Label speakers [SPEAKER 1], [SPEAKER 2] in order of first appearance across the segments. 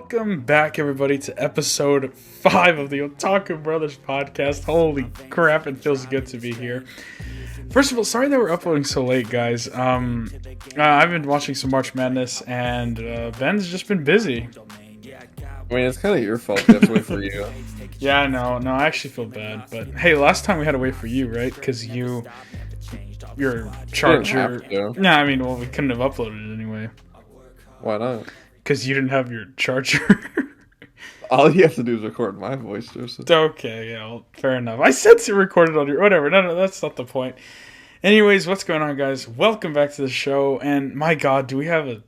[SPEAKER 1] welcome back, everybody, to episode 5 of the Otaku Brothers podcast. Holy crap, it feels good to be here. First of all, sorry that we're uploading so late, guys. I've been watching some March Madness, and Ben's just been busy.
[SPEAKER 2] I mean, it's kind of your fault. We have to wait for you.
[SPEAKER 1] Yeah, I know. No, I actually feel bad. But hey, last time we had to wait for you, right? Because your charger. No, I mean, well, we couldn't have uploaded it anyway.
[SPEAKER 2] Why not?
[SPEAKER 1] Because you didn't have your charger.
[SPEAKER 2] All you have to do is record my voice, Joseph.
[SPEAKER 1] Okay, yeah, well, fair enough. I said to record it on your... Whatever, no, that's not the point. Anyways, what's going on, guys? Welcome back to the show, and my god, do we have a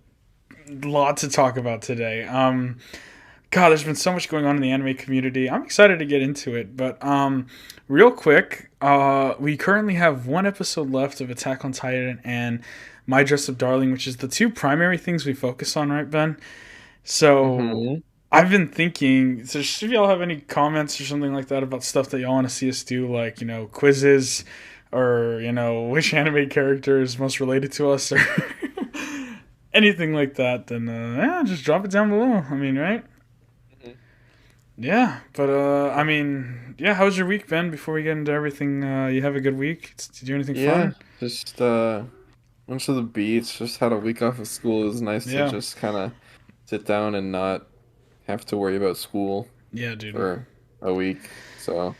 [SPEAKER 1] lot to talk about today. God, there's been so much going on in the anime community. I'm excited to get into it, but real quick, we currently have one episode left of Attack on Titan and My Dress Up Darling, which is the two primary things we focus on, right, Ben? So... I've been thinking, so should y'all have any comments or something like that about stuff that y'all want to see us do, like, quizzes, or, which anime character is most related to us, or anything like that, then, just drop it down below. I mean, right? Mm-hmm. Yeah, but, how's your week been before we get into everything? You have a good week? Did you do anything fun?
[SPEAKER 2] Just, went to the beach, just had a week off of school. It was nice to just kind of sit down and not have to worry about school.
[SPEAKER 1] Yeah, dude.
[SPEAKER 2] For a week, so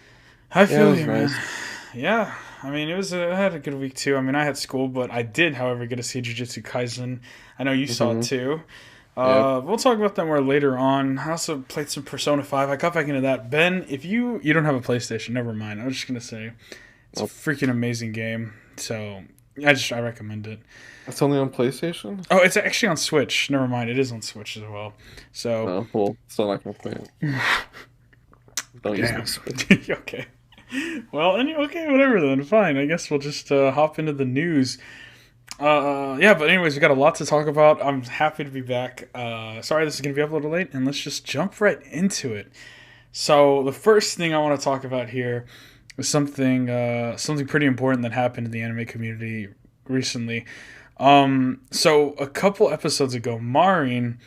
[SPEAKER 1] I feel you,
[SPEAKER 2] nice.
[SPEAKER 1] Man. Yeah, I mean, I had a good week too. I mean, I had school, but I did, however, get to see Jujutsu Kaisen. I know you saw it too. We'll talk about that more later on. I also played some Persona 5. I got back into that. Ben, if you don't have a PlayStation, never mind. I was just gonna say it's a freaking amazing game. So I recommend it.
[SPEAKER 2] It's only on PlayStation?
[SPEAKER 1] Oh, it's actually on Switch. Never mind, it is on Switch as well. So.
[SPEAKER 2] Oh, well, still not gonna play it. Don't use my Switch.
[SPEAKER 1] Okay. Well, okay, whatever then. Fine. I guess we'll just hop into the news. But anyways, we got a lot to talk about. I'm happy to be back. Sorry this is gonna be uploaded late, and let's just jump right into it. So the first thing I want to talk about here is something pretty important that happened in the anime community recently. So a couple episodes ago, Marin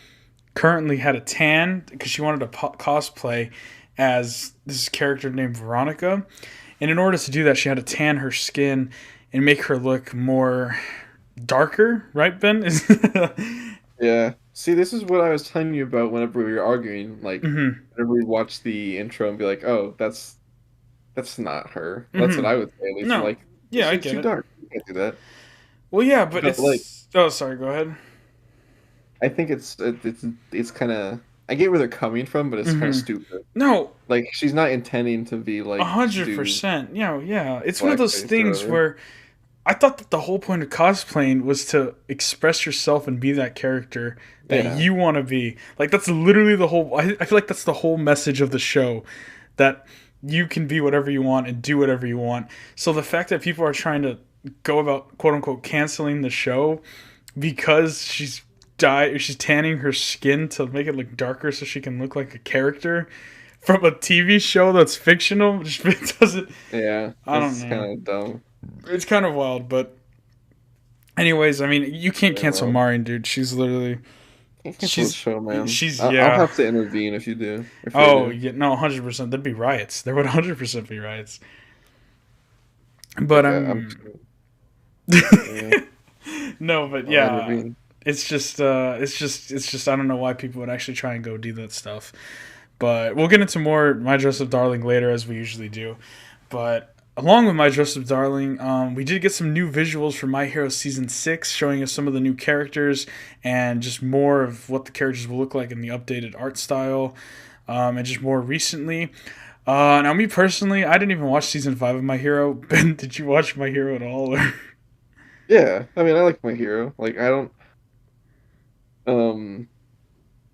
[SPEAKER 1] currently had a tan because she wanted to cosplay as this character named Veronica. And in order to do that, she had to tan her skin and make her look more darker, right, Ben?
[SPEAKER 2] Yeah. See, this is what I was telling you about whenever we were arguing. Like, whenever we watch the intro and be like, oh, that's not her. That's what I would say, at least.
[SPEAKER 1] No.
[SPEAKER 2] Like,
[SPEAKER 1] yeah, I get
[SPEAKER 2] too
[SPEAKER 1] it.
[SPEAKER 2] Dark. You can't do that.
[SPEAKER 1] Well, yeah, but it's
[SPEAKER 2] like...
[SPEAKER 1] Oh, sorry, go ahead.
[SPEAKER 2] I think it's kind of... I get where they're coming from, but it's kind of stupid.
[SPEAKER 1] No.
[SPEAKER 2] Like, she's not intending to be, like...
[SPEAKER 1] 100%. Yeah. It's one of those things where I thought that the whole point of cosplaying was to express yourself and be that character that you want to be. Like, that's literally the whole... I feel like that's the whole message of the show. That you can be whatever you want and do whatever you want. So the fact that people are trying to go about quote-unquote canceling the show because she's tanning her skin to make it look darker so she can look like a character from a TV show that's fictional, just doesn't...
[SPEAKER 2] Yeah,
[SPEAKER 1] I don't know.
[SPEAKER 2] It's kind of dumb.
[SPEAKER 1] It's kind of wild, but... Anyways, I mean, you can't cancel Marin, dude. She's literally...
[SPEAKER 2] She's the show, man.
[SPEAKER 1] I'll
[SPEAKER 2] have to intervene if you do.
[SPEAKER 1] Yeah, no, 100%. There'd be riots. There would 100% be riots. But no, but yeah, it's just I don't know why people would actually try and go do that stuff. But we'll get into more My Dress Up Darling later, as we usually do. But along with My Dress Up Darling, we did get some new visuals for My Hero Season 6, showing us some of the new characters and just more of what the characters will look like in the updated art style. And just more recently. Now, me personally, I didn't even watch Season 5 of My Hero. Ben, did you watch My Hero at all?
[SPEAKER 2] Yeah, I mean, I like My Hero. Like, I don't...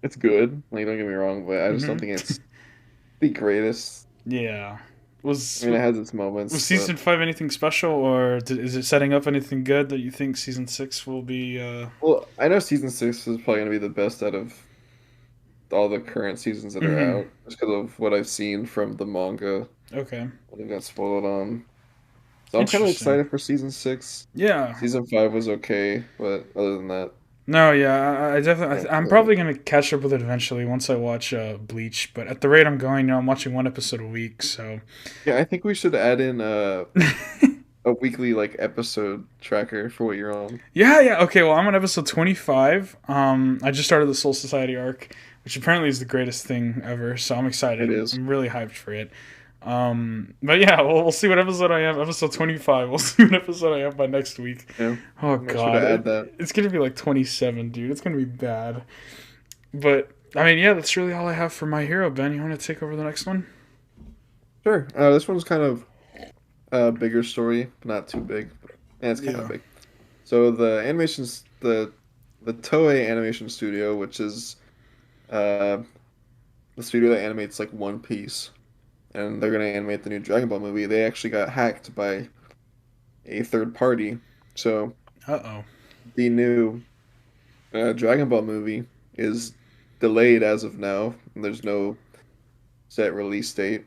[SPEAKER 2] It's good. Like, don't get me wrong, but I just don't think it's the greatest.
[SPEAKER 1] Yeah.
[SPEAKER 2] It has its moments.
[SPEAKER 1] Was Season 5 anything special, or is it setting up anything good that you think Season 6 will be...
[SPEAKER 2] Well, I know Season 6 is probably going to be the best out of all the current seasons that are out, just because of what I've seen from the manga.
[SPEAKER 1] Okay.
[SPEAKER 2] I think got spoiled on. So I'm kind of excited for Season 6.
[SPEAKER 1] Yeah.
[SPEAKER 2] Season 5 was okay, but other than that...
[SPEAKER 1] No, yeah, I definitely. I'm probably gonna catch up with it eventually once I watch Bleach. But at the rate I'm going, I'm watching one episode a week. So
[SPEAKER 2] Yeah, I think we should add in a weekly like episode tracker for what you're on.
[SPEAKER 1] yeah, yeah. Okay, well, I'm on episode 25. I just started the Soul Society arc, which apparently is the greatest thing ever. So I'm excited.
[SPEAKER 2] It is.
[SPEAKER 1] I'm really hyped for it. But yeah, we'll see what episode I have. Episode 25. We'll see what episode I have by next week.
[SPEAKER 2] Yeah.
[SPEAKER 1] Oh
[SPEAKER 2] Make sure to
[SPEAKER 1] god,
[SPEAKER 2] add that.
[SPEAKER 1] it's gonna be like 27, dude. It's gonna be bad. But I mean, yeah, that's really all I have for My Hero. Ben, you want to take over the next one?
[SPEAKER 2] Sure. This one's kind of a bigger story, but not too big. And it's kind of
[SPEAKER 1] Yeah.
[SPEAKER 2] big. So the Toei Animation Studio, which is uh, the studio that animates like One Piece, and they're gonna animate the new Dragon Ball movie. They actually got hacked by a third party. So
[SPEAKER 1] Uh oh.
[SPEAKER 2] the new Dragon Ball movie is delayed as of now. There's no set release date,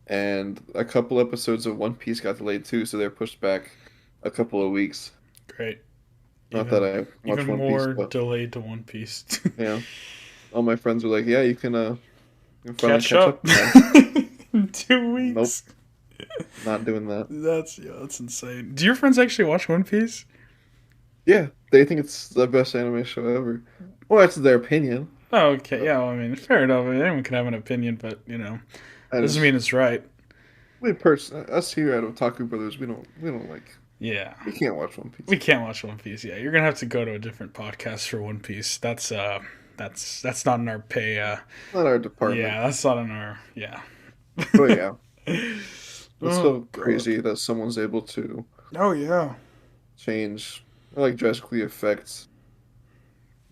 [SPEAKER 2] and a couple episodes of One Piece got delayed too, so they're pushed back a couple of weeks.
[SPEAKER 1] Great.
[SPEAKER 2] Not that I watch
[SPEAKER 1] Even
[SPEAKER 2] One
[SPEAKER 1] more
[SPEAKER 2] Piece, but
[SPEAKER 1] delayed to One Piece.
[SPEAKER 2] yeah, all my friends were like, "Yeah, you can finally
[SPEAKER 1] Catch
[SPEAKER 2] catch
[SPEAKER 1] up.
[SPEAKER 2] up." now."
[SPEAKER 1] In 2 weeks.
[SPEAKER 2] Not doing that.
[SPEAKER 1] That's insane. Do your friends actually watch One Piece?
[SPEAKER 2] Yeah, they think it's the best anime show ever. Well, that's their opinion.
[SPEAKER 1] Oh, okay. Yeah, well, I mean, fair enough. Anyone can have an opinion, but
[SPEAKER 2] I
[SPEAKER 1] doesn't
[SPEAKER 2] just,
[SPEAKER 1] mean it's right.
[SPEAKER 2] us here at Otaku Brothers, we don't like.
[SPEAKER 1] Yeah.
[SPEAKER 2] We can't watch One Piece.
[SPEAKER 1] We can't watch One Piece. Yeah, you're gonna have to go to a different podcast for One Piece. That's not in our pay.
[SPEAKER 2] Not our department.
[SPEAKER 1] Yeah, that's not in our. Yeah.
[SPEAKER 2] But yeah, it's
[SPEAKER 1] Oh,
[SPEAKER 2] so
[SPEAKER 1] God.
[SPEAKER 2] crazy that someone's able to
[SPEAKER 1] Oh yeah.
[SPEAKER 2] change, or like drastically affect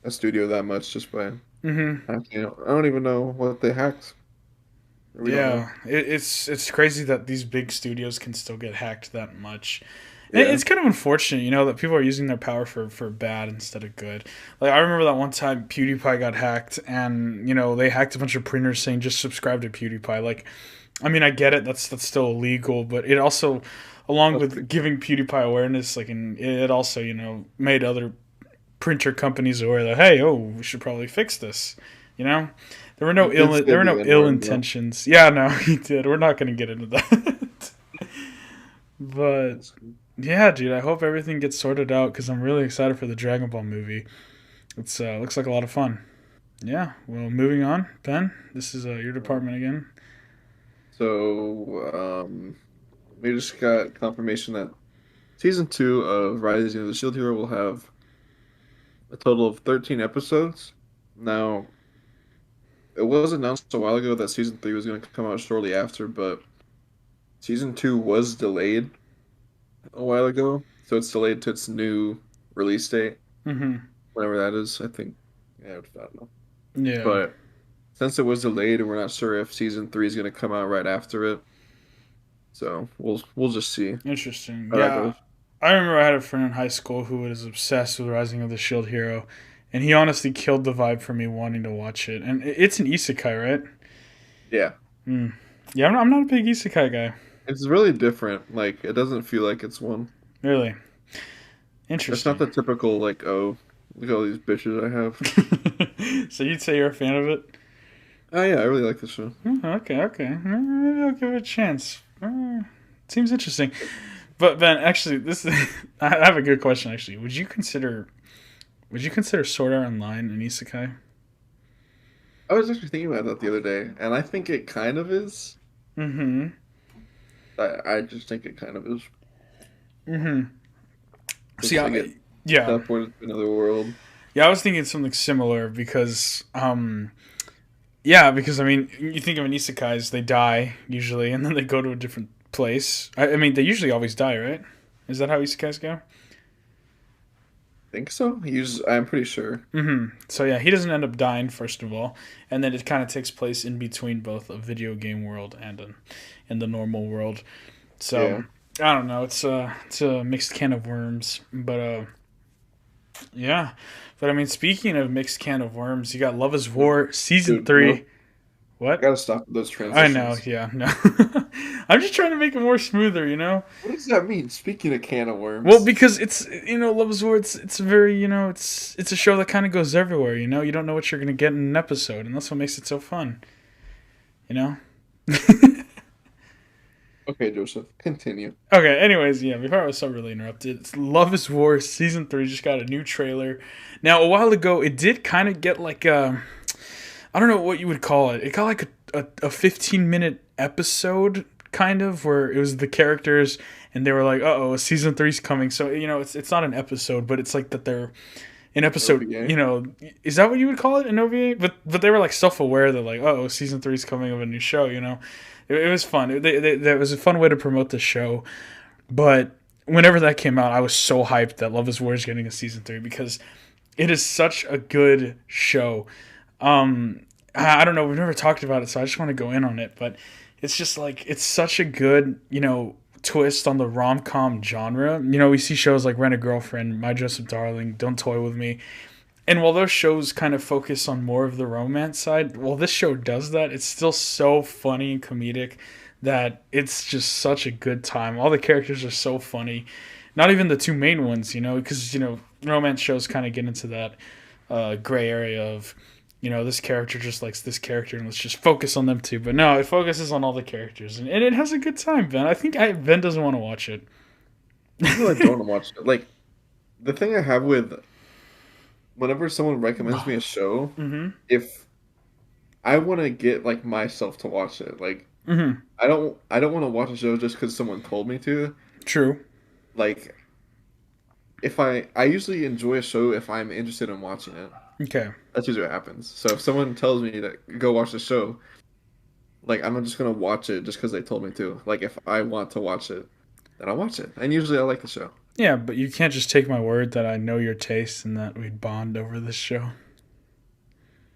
[SPEAKER 2] a studio that much just by
[SPEAKER 1] Mm-hmm.
[SPEAKER 2] hacking. I don't even know what they hacked. We don't know.
[SPEAKER 1] Yeah, it's crazy that these big studios can still get hacked that much. And
[SPEAKER 2] Yeah.
[SPEAKER 1] it's kind of unfortunate, that people are using their power for bad instead of good. Like I remember that one time PewDiePie got hacked, and they hacked a bunch of printers saying just subscribe to PewDiePie. Like, I mean, I get it, that's still illegal, but it also, along with giving PewDiePie awareness, like, and it also made other printer companies aware that, hey, we should probably fix this. There were no
[SPEAKER 2] He did say the
[SPEAKER 1] ill
[SPEAKER 2] N-word, though.
[SPEAKER 1] intentions. Yeah, no, he did. We're not going to get into that. But yeah, dude, I hope everything gets sorted out because I'm really excited for the Dragon Ball movie. It's looks like a lot of fun. Yeah, well, moving on, Ben. This is your department again.
[SPEAKER 2] So, we just got confirmation that season 2 of Rising of the Shield Hero will have a total of 13 episodes. Now, it was announced a while ago that season 3 was going to come out shortly after, but season 2 was delayed a while ago, so it's delayed to its new release date,
[SPEAKER 1] Mm-hmm.
[SPEAKER 2] whenever that is. I think, yeah, I don't know.
[SPEAKER 1] Yeah.
[SPEAKER 2] But since it was delayed, we're not sure if season 3 is going to come out right after it. So we'll just see.
[SPEAKER 1] Interesting.
[SPEAKER 2] how that
[SPEAKER 1] Yeah.
[SPEAKER 2] goes.
[SPEAKER 1] I remember I had a friend in high school who was obsessed with Rising of the Shield Hero, and he honestly killed the vibe for me wanting to watch it. And it's an isekai, right?
[SPEAKER 2] Yeah,
[SPEAKER 1] Yeah, I'm not a big isekai guy.
[SPEAKER 2] it's really different. Like, it doesn't feel like it's one.
[SPEAKER 1] Really.
[SPEAKER 2] It's
[SPEAKER 1] Interesting.
[SPEAKER 2] not the typical, like, oh, look at all these bitches I have.
[SPEAKER 1] So you'd say you're a fan of it?
[SPEAKER 2] Oh, yeah, I really like this show.
[SPEAKER 1] Okay. Maybe I'll give it a chance. Seems interesting. But Ben, actually, I have a good question. Actually, would you consider Sword Art Online an isekai?
[SPEAKER 2] I was actually thinking about that the other day, and I think it kind of is.
[SPEAKER 1] Mm-hmm.
[SPEAKER 2] I just think it kind of is.
[SPEAKER 1] Mm-hmm.
[SPEAKER 2] It's
[SPEAKER 1] See,
[SPEAKER 2] like it
[SPEAKER 1] yeah,
[SPEAKER 2] teleported to another world.
[SPEAKER 1] yeah. I was thinking something similar because, yeah, because I mean, you think of an isekais, they die usually, and then they go to a different place. I mean, they usually always die, right? Is that how isekais go?
[SPEAKER 2] Think so? I'm pretty sure.
[SPEAKER 1] Mm-hmm. So yeah, he doesn't end up dying first of all, and then it kind of takes place in between both a video game world and in the normal world. So I don't know. It's a mixed can of worms, but yeah. But I mean, speaking of mixed can of worms, you got Love Is War season
[SPEAKER 2] Dude,
[SPEAKER 1] 3.
[SPEAKER 2] I
[SPEAKER 1] What?
[SPEAKER 2] gotta stop with those
[SPEAKER 1] I know,
[SPEAKER 2] transitions.
[SPEAKER 1] yeah, no. I'm just trying to make it more smoother, you know?
[SPEAKER 2] What does that mean? Speaking of can of
[SPEAKER 1] Well,
[SPEAKER 2] worms.
[SPEAKER 1] because it's, Love is War, it's very, it's a show that kind of goes everywhere, you know? You don't know what you're going to get in an episode, and that's what makes it so fun, you know?
[SPEAKER 2] Okay, Joseph, continue.
[SPEAKER 1] Okay, anyways, yeah, before I was so really interrupted, it's Love is War Season 3 just got a new trailer. Now, a while ago, it did kind of get like I don't know what you would call it. It got like a 15-minute episode, kind of, where it was the characters and they were like, uh-oh, Season 3's coming. So, it's not an episode, but it's like that they're an episode,
[SPEAKER 2] OVA.
[SPEAKER 1] is that what you would call it, an OVA? But they were like self-aware that like, uh-oh, Season 3's coming of a new show, you know? It was fun. That was a fun way to promote the show. But whenever that came out, I was so hyped that Love is War is getting a Season 3 because it is such a good show. I don't know. We've never talked about it, so I just want to go in on it. But it's just like it's such a good, twist on the rom com genre. We see shows like Rent a Girlfriend, My Dress Up Darling, Don't Toy with Me, and while those shows kind of focus on more of the romance side, while this show does that, it's still so funny and comedic that it's just such a good time. All the characters are so funny. Not even the two main ones, because romance shows kind of get into that gray area of this character just likes this character and let's just focus on them too. But no, it focuses on all the characters and it has a good time, Ben. I think Ben doesn't want to watch it.
[SPEAKER 2] No, I don't watch it. Like, the thing I have with whenever someone recommends me a show,
[SPEAKER 1] Mm-hmm.
[SPEAKER 2] if I want to get like myself to watch it, like
[SPEAKER 1] Mm-hmm.
[SPEAKER 2] I don't want to watch a show just because someone told me to.
[SPEAKER 1] True.
[SPEAKER 2] Like, if I usually enjoy a show if I'm interested in watching it.
[SPEAKER 1] Okay.
[SPEAKER 2] That's usually what happens. So if someone tells me to go watch the show, like I'm not just gonna watch it just because they told me to. Like if I want to watch it, then I'll watch it. And usually I like the show.
[SPEAKER 1] Yeah, but you can't just take my word that I know your taste and that we'd bond over this show.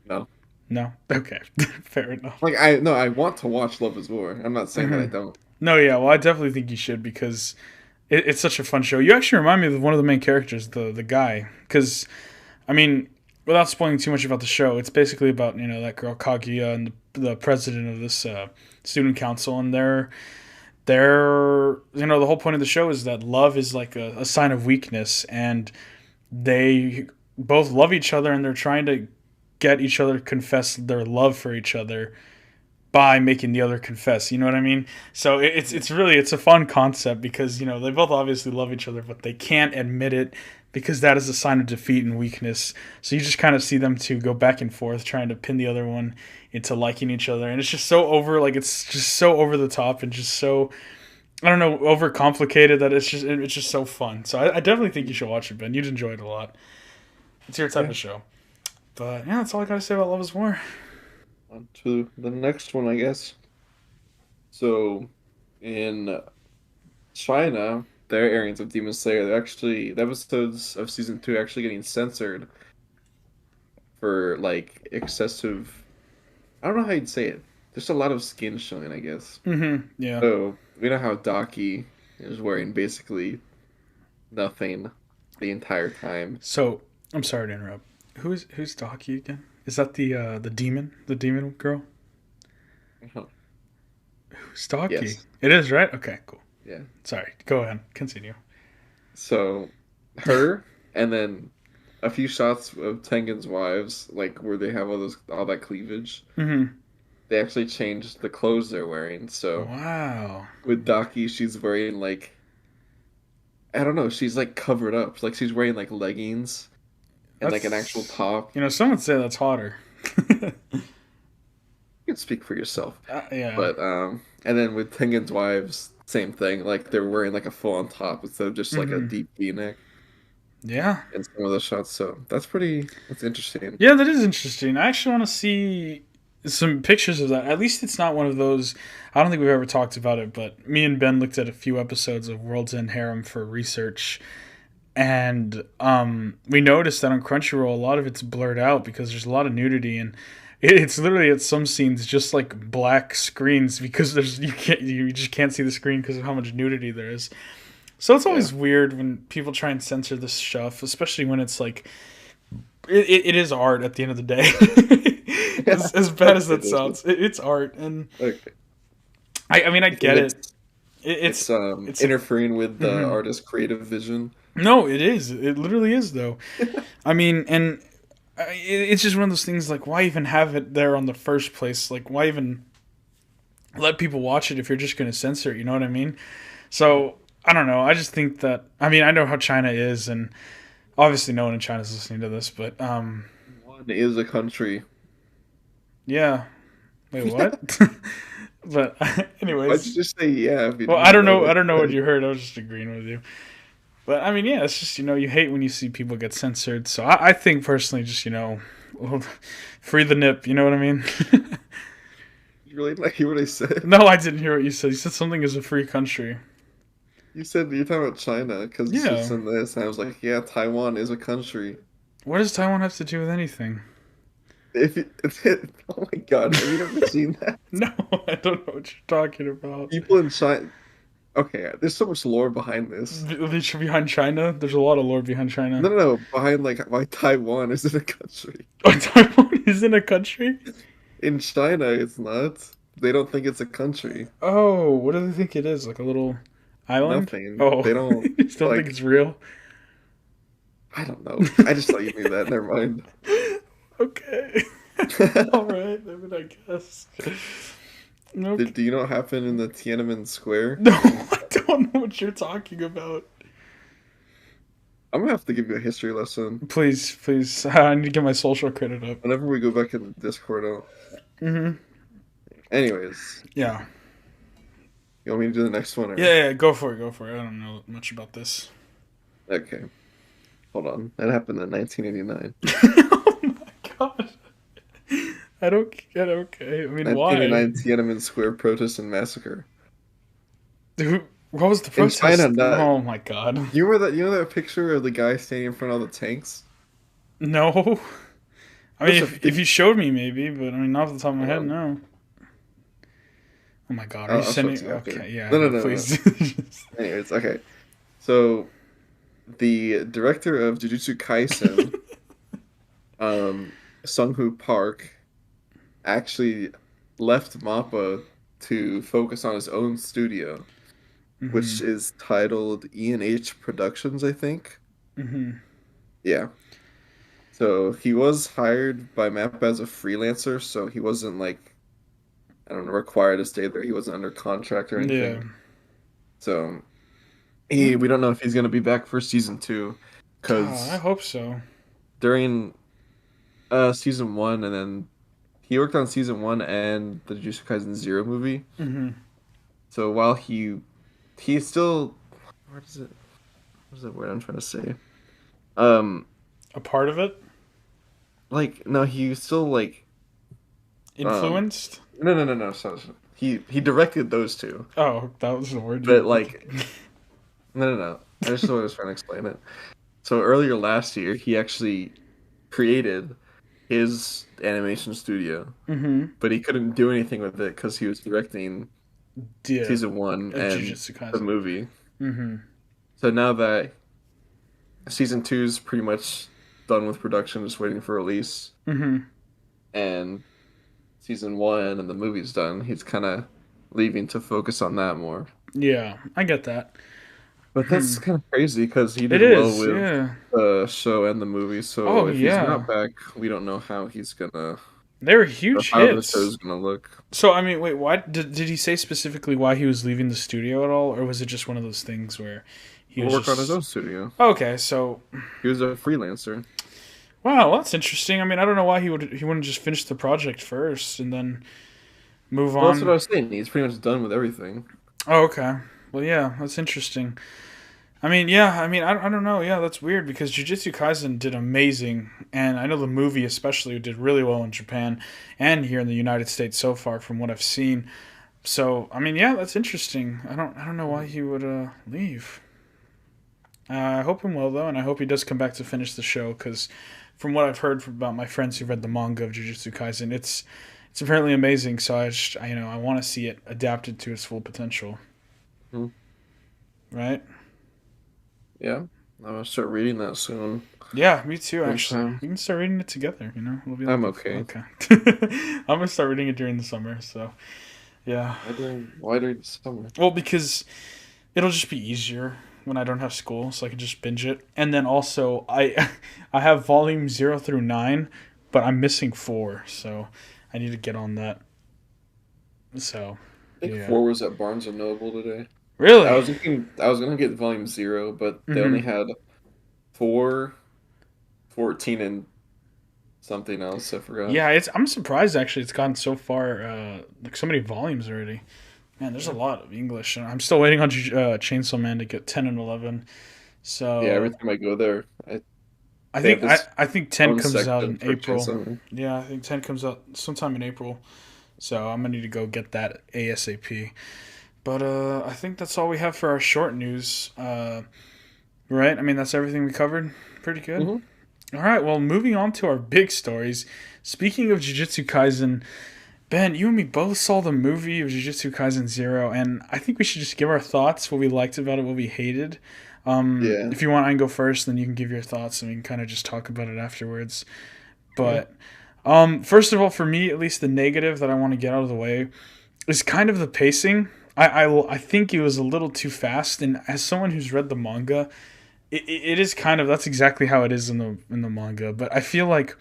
[SPEAKER 2] No.
[SPEAKER 1] No? Okay. Fair enough.
[SPEAKER 2] Like I want to watch Love is War. I'm not saying that I don't.
[SPEAKER 1] No, yeah, well, I definitely think you should because it's such a fun show. You actually remind me of one of the main characters, the guy. Because, I mean, without spoiling too much about the show, it's basically about, that girl Kaguya and the president of this student council. And they're the whole point of the show is that love is like a sign of weakness. And they both love each other and they're trying to get each other to confess their love for each other by making the other confess. You know what I mean? So it's really a fun concept because they both obviously love each other, but they can't admit it because that is a sign of defeat and weakness. So you just kind of see them two go back and forth trying to pin the other one into liking each other, and it's just so it's just so over the top and just so I don't know over complicated that it's just so fun. So I definitely think you should watch it, Ben. You'd enjoy it a lot. It's your type of show. But yeah, that's all I gotta say about Love is War.
[SPEAKER 2] On to the next one, I guess. So, in China, their areas of Demon Slayer, the episodes of season 2 are actually getting censored for like excessive. I don't know how you'd say it. There's a lot of skin showing, I guess.
[SPEAKER 1] Mm-hmm. Yeah.
[SPEAKER 2] So we know how Daki is wearing basically nothing the entire time.
[SPEAKER 1] So I'm sorry to interrupt. Who's Daki again? Is that the demon girl?
[SPEAKER 2] Uh-huh.
[SPEAKER 1] Who's Daki?
[SPEAKER 2] Yes.
[SPEAKER 1] It is, right? Okay, cool.
[SPEAKER 2] Yeah.
[SPEAKER 1] Sorry. Go ahead. Continue.
[SPEAKER 2] So her and then a few shots of Tengen's wives, like where they have all that cleavage.
[SPEAKER 1] Mm-hmm.
[SPEAKER 2] They actually changed the clothes they're wearing. So
[SPEAKER 1] Wow.
[SPEAKER 2] with Daki, she's wearing like I don't know, she's like covered up. Like she's wearing like leggings and like an actual top.
[SPEAKER 1] Some would say that's hotter.
[SPEAKER 2] You can speak for yourself.
[SPEAKER 1] Yeah.
[SPEAKER 2] But and then with Tengen's wives, same thing. Like they're wearing like a full on top instead of just like a deep V-neck.
[SPEAKER 1] Yeah.
[SPEAKER 2] In some of those shots, so that's interesting.
[SPEAKER 1] Yeah, that is interesting. I actually want to see some pictures of that. At least it's not one of those. I don't think we've ever talked about it, but me and Ben looked at a few episodes of World's End Harem for research, and we noticed that on Crunchyroll a lot of it's blurred out because there's a lot of nudity, and it's literally at some scenes just like black screens because you just can't see the screen because of how much nudity there is. So it's always weird when people try and censor this stuff, especially when it's like it is art at the end of the day. as bad as that
[SPEAKER 2] Okay,
[SPEAKER 1] sounds, it's art, and
[SPEAKER 2] okay.
[SPEAKER 1] I mean, I
[SPEAKER 2] You think
[SPEAKER 1] get it.
[SPEAKER 2] it's
[SPEAKER 1] It's
[SPEAKER 2] interfering with the
[SPEAKER 1] mhm.
[SPEAKER 2] artist's creative vision?
[SPEAKER 1] No, it is. It literally is, though. I mean, and it's just one of those things. Like, why even have it there on the first place? Like, why even let people watch it if you're just going to censor it? You know what I mean? So I don't know. I just think that. I mean, I know how China is, and obviously, no one in China is listening to this, but
[SPEAKER 2] One is a country.
[SPEAKER 1] yeah. Wait, what? But
[SPEAKER 2] Why'd you
[SPEAKER 1] anyways,
[SPEAKER 2] just say yeah if you
[SPEAKER 1] well, I
[SPEAKER 2] didn't
[SPEAKER 1] don't
[SPEAKER 2] know
[SPEAKER 1] know. I
[SPEAKER 2] what
[SPEAKER 1] don't know
[SPEAKER 2] to
[SPEAKER 1] what
[SPEAKER 2] say?
[SPEAKER 1] you heard. I was just agreeing with you. But I mean, yeah, it's just you hate when you see people get censored. So I think personally, just free the nip. You know what I mean?
[SPEAKER 2] You really not hear what I said?
[SPEAKER 1] No, I didn't hear what you said. You said something is a free country.
[SPEAKER 2] You said you're talking about China because it's just
[SPEAKER 1] Yeah.
[SPEAKER 2] in this, and I was like, yeah, Taiwan is a country.
[SPEAKER 1] What does Taiwan have to do with anything?
[SPEAKER 2] If it, oh my God, have you never seen that?
[SPEAKER 1] No, I don't know what you're talking about.
[SPEAKER 2] People in China. Okay, there's so much lore behind this.
[SPEAKER 1] Behind China, there's a lot of lore behind China.
[SPEAKER 2] No, behind like why Taiwan isn't a country.
[SPEAKER 1] Oh, Taiwan isn't a country?
[SPEAKER 2] In China, it's not. They don't think it's a country.
[SPEAKER 1] Oh, what do they think it is? Like a little island?
[SPEAKER 2] Nothing.
[SPEAKER 1] Oh,
[SPEAKER 2] They don't
[SPEAKER 1] you still think
[SPEAKER 2] like.
[SPEAKER 1] it's real?
[SPEAKER 2] I don't know. I just thought you knew that. Never mind.
[SPEAKER 1] Okay. All right. I mean, I guess. Okay.
[SPEAKER 2] Do you know what happened in the Tiananmen Square?
[SPEAKER 1] No, I don't know what you're talking about.
[SPEAKER 2] I'm gonna have to give you a history lesson
[SPEAKER 1] Please, please. I need to get my social credit up.
[SPEAKER 2] whenever we go back in the Discord.
[SPEAKER 1] Mm-hmm.
[SPEAKER 2] Anyways,
[SPEAKER 1] Yeah.
[SPEAKER 2] you want me to do the next one? Or...
[SPEAKER 1] Yeah, go for it, go for it. I don't know much about this.
[SPEAKER 2] Okay. Hold on. That happened in 1989.
[SPEAKER 1] Oh my god. I don't get okay. I mean, why?
[SPEAKER 2] 1989 Tiananmen Square protest and massacre.
[SPEAKER 1] Dude, what was the
[SPEAKER 2] In
[SPEAKER 1] protest?
[SPEAKER 2] China, not.
[SPEAKER 1] Oh my god.
[SPEAKER 2] You remember that? You know that picture of the guy standing in front of all the tanks?
[SPEAKER 1] No. I mean,
[SPEAKER 2] That's
[SPEAKER 1] if you showed me, maybe, but I mean, not off the top of my head,
[SPEAKER 2] Um,
[SPEAKER 1] no. Oh my god, are you
[SPEAKER 2] I'll show it
[SPEAKER 1] sending?
[SPEAKER 2] to you after.
[SPEAKER 1] Okay, yeah,
[SPEAKER 2] No,
[SPEAKER 1] please.
[SPEAKER 2] Anyways, okay. So, the director of Jujutsu Kaisen, Sung-Hoo Park, actually left MAPPA to focus on his own studio, which
[SPEAKER 1] Mm-hmm.
[SPEAKER 2] is titled E&H Productions, I think.
[SPEAKER 1] Mm-hmm.
[SPEAKER 2] Yeah. So he was hired by MAPPA as a freelancer, so he wasn't like, I don't know, required to stay there. He wasn't under contract or
[SPEAKER 1] Yeah.
[SPEAKER 2] anything. So we don't know if he's gonna be back for season two,
[SPEAKER 1] Oh, I
[SPEAKER 2] because
[SPEAKER 1] hope so.
[SPEAKER 2] during season one, and then he worked on season one and the Jujutsu Kaisen Zero movie.
[SPEAKER 1] Mm-hmm.
[SPEAKER 2] So while he's still, what is the word I'm trying to say? Um,
[SPEAKER 1] A part of it?
[SPEAKER 2] like no, he still like um,
[SPEAKER 1] Influenced?
[SPEAKER 2] no. So he directed those two,
[SPEAKER 1] Oh, that was the word
[SPEAKER 2] but
[SPEAKER 1] you.
[SPEAKER 2] like no. I just was trying to explain it. So earlier last year, he actually created his animation studio,
[SPEAKER 1] Mm-hmm.
[SPEAKER 2] but he couldn't do anything with it because he was directing
[SPEAKER 1] Yeah.
[SPEAKER 2] season one and
[SPEAKER 1] Jujutsu
[SPEAKER 2] the
[SPEAKER 1] Kaisen.
[SPEAKER 2] movie.
[SPEAKER 1] Mm-hmm.
[SPEAKER 2] So now that season two's pretty much done with production, just waiting for release,
[SPEAKER 1] Mm-hmm.
[SPEAKER 2] and season one and the movie's done, he's kind of leaving to focus on that more.
[SPEAKER 1] Yeah, I get that.
[SPEAKER 2] But
[SPEAKER 1] Hmm.
[SPEAKER 2] that's kind of crazy because he
[SPEAKER 1] It
[SPEAKER 2] did well
[SPEAKER 1] is,
[SPEAKER 2] with
[SPEAKER 1] yeah.
[SPEAKER 2] the show and the movie.
[SPEAKER 1] Oh
[SPEAKER 2] So if he's
[SPEAKER 1] yeah.
[SPEAKER 2] not back, we don't know how he's gonna,
[SPEAKER 1] They were
[SPEAKER 2] or
[SPEAKER 1] huge
[SPEAKER 2] how the
[SPEAKER 1] hits.
[SPEAKER 2] show's gonna look.
[SPEAKER 1] So I mean, wait, why did he say specifically why he was leaving the studio at all, or was it just one of those things where he
[SPEAKER 2] He'll
[SPEAKER 1] was
[SPEAKER 2] work on his
[SPEAKER 1] just
[SPEAKER 2] own studio.
[SPEAKER 1] okay? So
[SPEAKER 2] He was a freelancer.
[SPEAKER 1] wow, well, that's interesting. I mean, I don't know why he wouldn't just finish the project first and then move
[SPEAKER 2] Well, that's what I
[SPEAKER 1] on.
[SPEAKER 2] was saying. He's pretty much done with everything.
[SPEAKER 1] Oh, okay. Well, yeah, that's interesting. I mean, yeah, I mean, I don't know. Yeah, that's weird because Jujutsu Kaisen did amazing, and I know the movie especially did really well in Japan and here in the United States so far from what I've seen. So, I mean, yeah, that's interesting. I don't know why he would leave. I hope him well though, and I hope he does come back to finish the show because, from what I've heard about my friends who read the manga of Jujutsu Kaisen, it's apparently amazing. So I want to see it adapted to its full potential.
[SPEAKER 2] Hmm.
[SPEAKER 1] Right?
[SPEAKER 2] Yeah. I'm gonna start reading that soon.
[SPEAKER 1] Yeah, me too.
[SPEAKER 2] Next
[SPEAKER 1] Actually,
[SPEAKER 2] time.
[SPEAKER 1] we can start reading it together. We'll be like,
[SPEAKER 2] I'm okay.
[SPEAKER 1] okay. I'm gonna start reading it during the summer. So yeah.
[SPEAKER 2] Why during the summer?
[SPEAKER 1] Well, because it'll just be easier when I don't have school, so I can just binge it. And then also, I have volume 0 through 9, but I'm missing 4, so I need to get on that. So
[SPEAKER 2] I think
[SPEAKER 1] yeah.
[SPEAKER 2] 4 was at Barnes and Noble today.
[SPEAKER 1] Really?
[SPEAKER 2] I was gonna get volume 0, but they only
[SPEAKER 1] Mm-hmm.
[SPEAKER 2] had 4, 14, and something else. I forgot.
[SPEAKER 1] Yeah, I'm surprised actually. It's gotten so far, like so many volumes already. Man, there's a
[SPEAKER 2] Yeah.
[SPEAKER 1] lot of English. I'm still waiting on Chainsaw Man to get 10 and 11.
[SPEAKER 2] Yeah, every
[SPEAKER 1] So
[SPEAKER 2] time I go there,
[SPEAKER 1] I
[SPEAKER 2] they have
[SPEAKER 1] think I,
[SPEAKER 2] this
[SPEAKER 1] I think 10
[SPEAKER 2] own
[SPEAKER 1] comes out
[SPEAKER 2] section
[SPEAKER 1] in
[SPEAKER 2] for
[SPEAKER 1] April.
[SPEAKER 2] Chainsaw Man.
[SPEAKER 1] Yeah, I think 10 comes out sometime in April. So I'm gonna need to go get that ASAP. But I think that's all we have for our short news. Right? I mean, that's everything we covered. Pretty good.
[SPEAKER 2] Hmm.
[SPEAKER 1] All right. Well, moving on to our big stories. Speaking of Jujutsu Kaisen, Ben, you and me both saw the movie of Jujutsu Kaisen Zero, and I think we should just give our thoughts, what we liked about it, what we hated.
[SPEAKER 2] Yeah.
[SPEAKER 1] If you want, I can go first, then you can give your thoughts, and we can kind of just talk about it afterwards.
[SPEAKER 2] Yeah.
[SPEAKER 1] But first of all, for me, at least the negative that I want to get out of the way is kind of the pacing. I think it was a little too fast, and as someone who's read the manga, it is kind of that's exactly how it is in the manga. But I feel like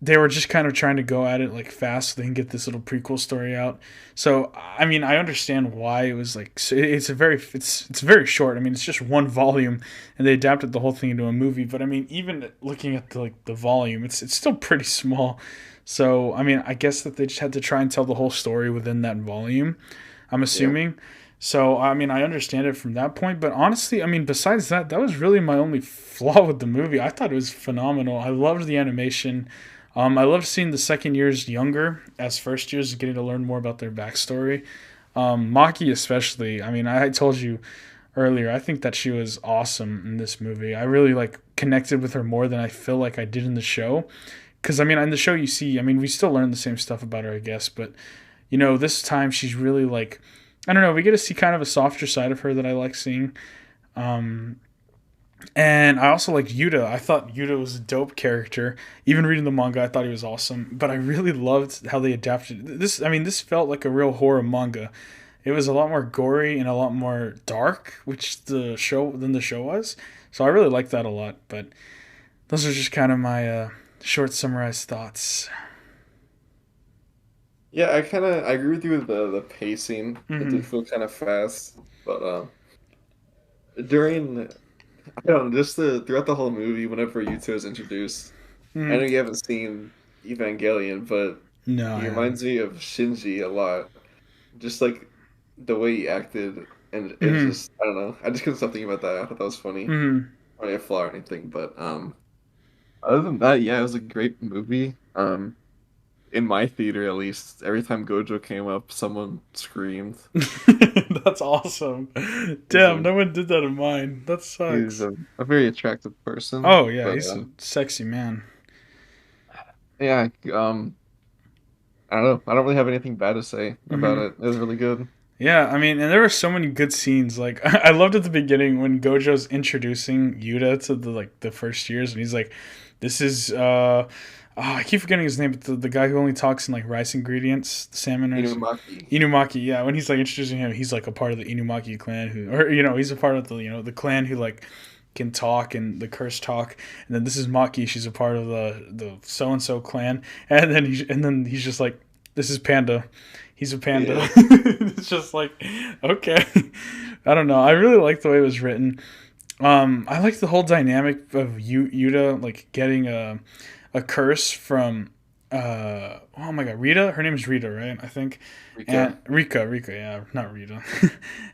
[SPEAKER 1] they were just kind of trying to go at it like fast so they can get this little prequel story out. So I mean, I understand why it was like it's very short. I mean, it's just one volume, and they adapted the whole thing into a movie. But I mean, even looking at the volume, it's still pretty small. So I mean, I guess that they just had to try and tell the whole story within that volume. I'm
[SPEAKER 2] Yeah.
[SPEAKER 1] assuming. So I mean, I understand it from that point, but honestly, I mean, besides that, that was really my only flaw with the movie. I thought it was phenomenal. I loved the animation. I loved seeing the second years younger as first years, getting to learn more about their backstory. Maki especially. I mean, I told you earlier, I think that she was awesome in this movie. I really like connected with her more than I feel like I did in the show. Because I mean, in the show you see, I mean, we still learn the same stuff about her, I guess, but this time she's really like, I don't know, we get to see kind of a softer side of her that I like seeing. Um, and I also liked Yuta. I thought Yuta was a dope character. Even reading the manga, I thought he was awesome. But I really loved how they adapted this. I mean, this felt like a real horror manga. It was a lot more gory and a lot more dark, which the show was. So I really liked that a lot. But those are just kind of my short summarized thoughts.
[SPEAKER 2] Yeah, I agree with you with the pacing. It
[SPEAKER 1] Mm-hmm.
[SPEAKER 2] did feel kind of fast, but during I don't know, just throughout the whole movie, whenever Yuto is introduced, I know
[SPEAKER 1] Mm-hmm.
[SPEAKER 2] you haven't seen Evangelion, but
[SPEAKER 1] No, I
[SPEAKER 2] he
[SPEAKER 1] haven't.
[SPEAKER 2] reminds me of Shinji a lot. Just like the way he acted, and it's
[SPEAKER 1] Mm-hmm.
[SPEAKER 2] just I don't know. I just couldn't stop thinking about that. I thought that was funny.
[SPEAKER 1] Mm-hmm.
[SPEAKER 2] Not a flaw or anything, but other than that, yeah, it was a great movie. In my theater at least, every time Gojo came up, someone screamed.
[SPEAKER 1] That's awesome.
[SPEAKER 2] He's
[SPEAKER 1] Damn,
[SPEAKER 2] a
[SPEAKER 1] no one did that in mine. That
[SPEAKER 2] he's
[SPEAKER 1] sucks.
[SPEAKER 2] a very attractive person,
[SPEAKER 1] Oh yeah,
[SPEAKER 2] but
[SPEAKER 1] he's a sexy man.
[SPEAKER 2] yeah, I don't know. I don't really have anything bad to say about
[SPEAKER 1] Hmm.
[SPEAKER 2] it. It was really good.
[SPEAKER 1] Yeah, I mean, and there were so many good scenes. Like I loved at the beginning when Gojo's introducing Yuta to the first years, and he's like, "This is I keep forgetting his name, but the guy who only talks in like rice ingredients, the salmon rice."
[SPEAKER 2] Inumaki.
[SPEAKER 1] Inumaki, yeah. When he's like introducing him, he's like a part of the Inumaki clan or he's a part of the clan who like can talk and the curse talk. And then this is Maki, she's a part of the so and so clan. And then he's just like, this is Panda. He's a panda.
[SPEAKER 2] Yeah.
[SPEAKER 1] It's just like, okay. I don't know. I really like the way it was written. I like the whole dynamic of Yuta like getting a curse from oh my god, Rita. Her name is Rita, right? I think.
[SPEAKER 2] Rika.
[SPEAKER 1] And Rika, yeah, not Rita.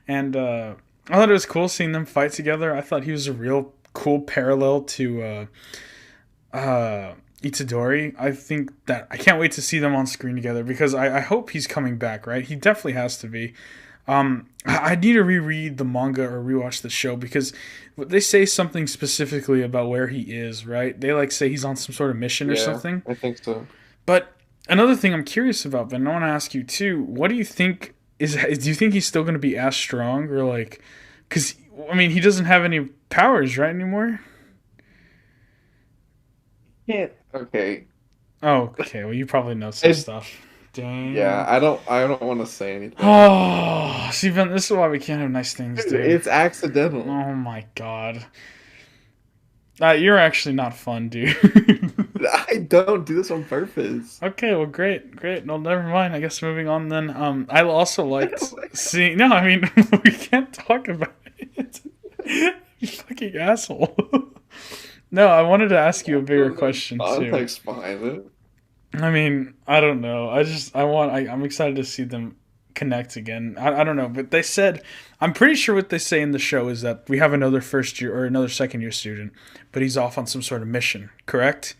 [SPEAKER 1] And I thought it was cool seeing them fight together. I thought he was a real cool parallel to Itadori. I think that I can't wait to see them on screen together because I hope he's coming back. Right, he definitely has to be. I need to reread the manga or rewatch the show because they say something specifically about where he is. Right, they like say he's on some sort of mission or
[SPEAKER 2] Yeah,
[SPEAKER 1] something.
[SPEAKER 2] I think so.
[SPEAKER 1] But another thing I'm curious about, Ben, I want to ask you too. What do you think do you think he's still going to be as strong or like? Because I mean, he doesn't have any powers, right, anymore?
[SPEAKER 2] Yeah. Okay.
[SPEAKER 1] Oh, okay. Well, you probably know some
[SPEAKER 2] It,
[SPEAKER 1] stuff.
[SPEAKER 2] yeah,
[SPEAKER 1] Dang.
[SPEAKER 2] I don't want to say anything.
[SPEAKER 1] Oh, see, Ben, this is why we can't have nice things,
[SPEAKER 2] Dude,
[SPEAKER 1] dude.
[SPEAKER 2] it's accidental.
[SPEAKER 1] Oh my god. You're actually not fun, dude.
[SPEAKER 2] I don't do this on purpose.
[SPEAKER 1] Okay, well, great, great. No, never mind. I guess moving on then. I also
[SPEAKER 2] Oh
[SPEAKER 1] liked
[SPEAKER 2] my
[SPEAKER 1] seeing. No, I mean we can't talk about it. You fucking asshole. No, I wanted to ask you a bigger
[SPEAKER 2] God. The
[SPEAKER 1] question too.
[SPEAKER 2] context behind it.
[SPEAKER 1] I mean, I don't know. I'm excited to see them connect again. I don't know, but they said, I'm pretty sure what they say in the show is that we have another first year or another second year student, but he's off on some sort of mission, correct?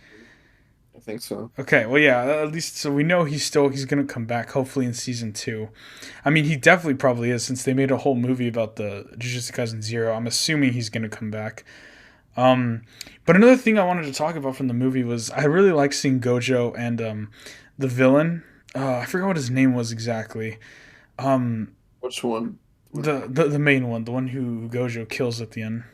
[SPEAKER 2] I think so.
[SPEAKER 1] Okay, well, yeah, at least so we know he's gonna come back hopefully in season 2. I mean, he definitely probably is since they made a whole movie about the Jujutsu Kaisen Zero. I'm assuming he's gonna come back. Um, but another thing I wanted to talk about from the movie was I really like seeing Gojo and the villain. I forgot what his name was exactly. Um,
[SPEAKER 2] Which one?
[SPEAKER 1] the main one, the one who Gojo kills at the end.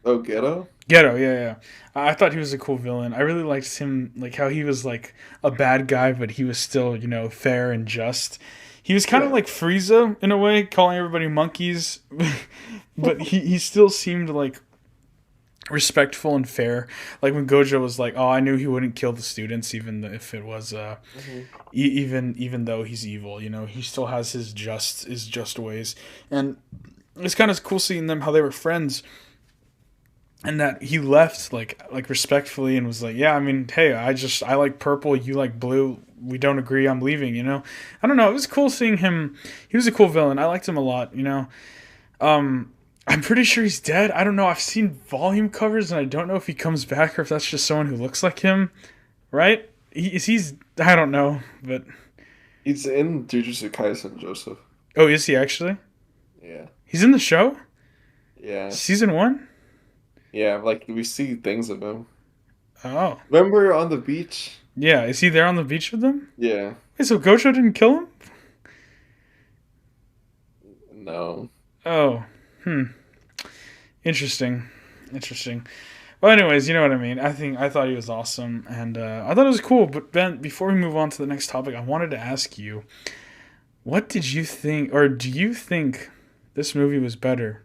[SPEAKER 2] Oh, Ghetto?
[SPEAKER 1] Ghetto, yeah, yeah. I thought he was a cool villain. I really liked him, like how he was like a bad guy, but he was still, fair and just. He was kind of
[SPEAKER 2] Yeah.
[SPEAKER 1] like Frieza in a way, calling everybody monkeys, but he still seemed like respectful and fair. Like when Gojo was like, "Oh, I knew he wouldn't kill the students, even if it was,
[SPEAKER 2] Hmm.
[SPEAKER 1] even though he's evil. He still has his just ways." And it's kind of cool seeing them how they were friends and that he left like respectfully and was like, yeah, I mean, hey, I like purple, you like blue, we don't agree, I'm leaving. I don't know, it was cool seeing him. He was a cool villain, I liked him a lot. I'm pretty sure he's dead. I don't know, I've seen volume covers and I don't know if he comes back or if that's just someone who looks like him, right? He's I don't know, but
[SPEAKER 2] He's in Jujutsu Kaisen, Joseph.
[SPEAKER 1] oh, is he actually?
[SPEAKER 2] Yeah.
[SPEAKER 1] He's in the show,
[SPEAKER 2] Yeah.
[SPEAKER 1] season 1.
[SPEAKER 2] Yeah, like we see things of him.
[SPEAKER 1] Oh,
[SPEAKER 2] Remember on the beach?
[SPEAKER 1] yeah, is he there on the beach with them?
[SPEAKER 2] Yeah.
[SPEAKER 1] Wait, so Gojo didn't kill him?
[SPEAKER 2] No.
[SPEAKER 1] Oh, hmm. Interesting. Interesting. Well, anyways, you know what I mean. I thought he was awesome, and I thought it was cool. But Ben, before we move on to the next topic, I wanted to ask you, what did you think, or do you think this movie was better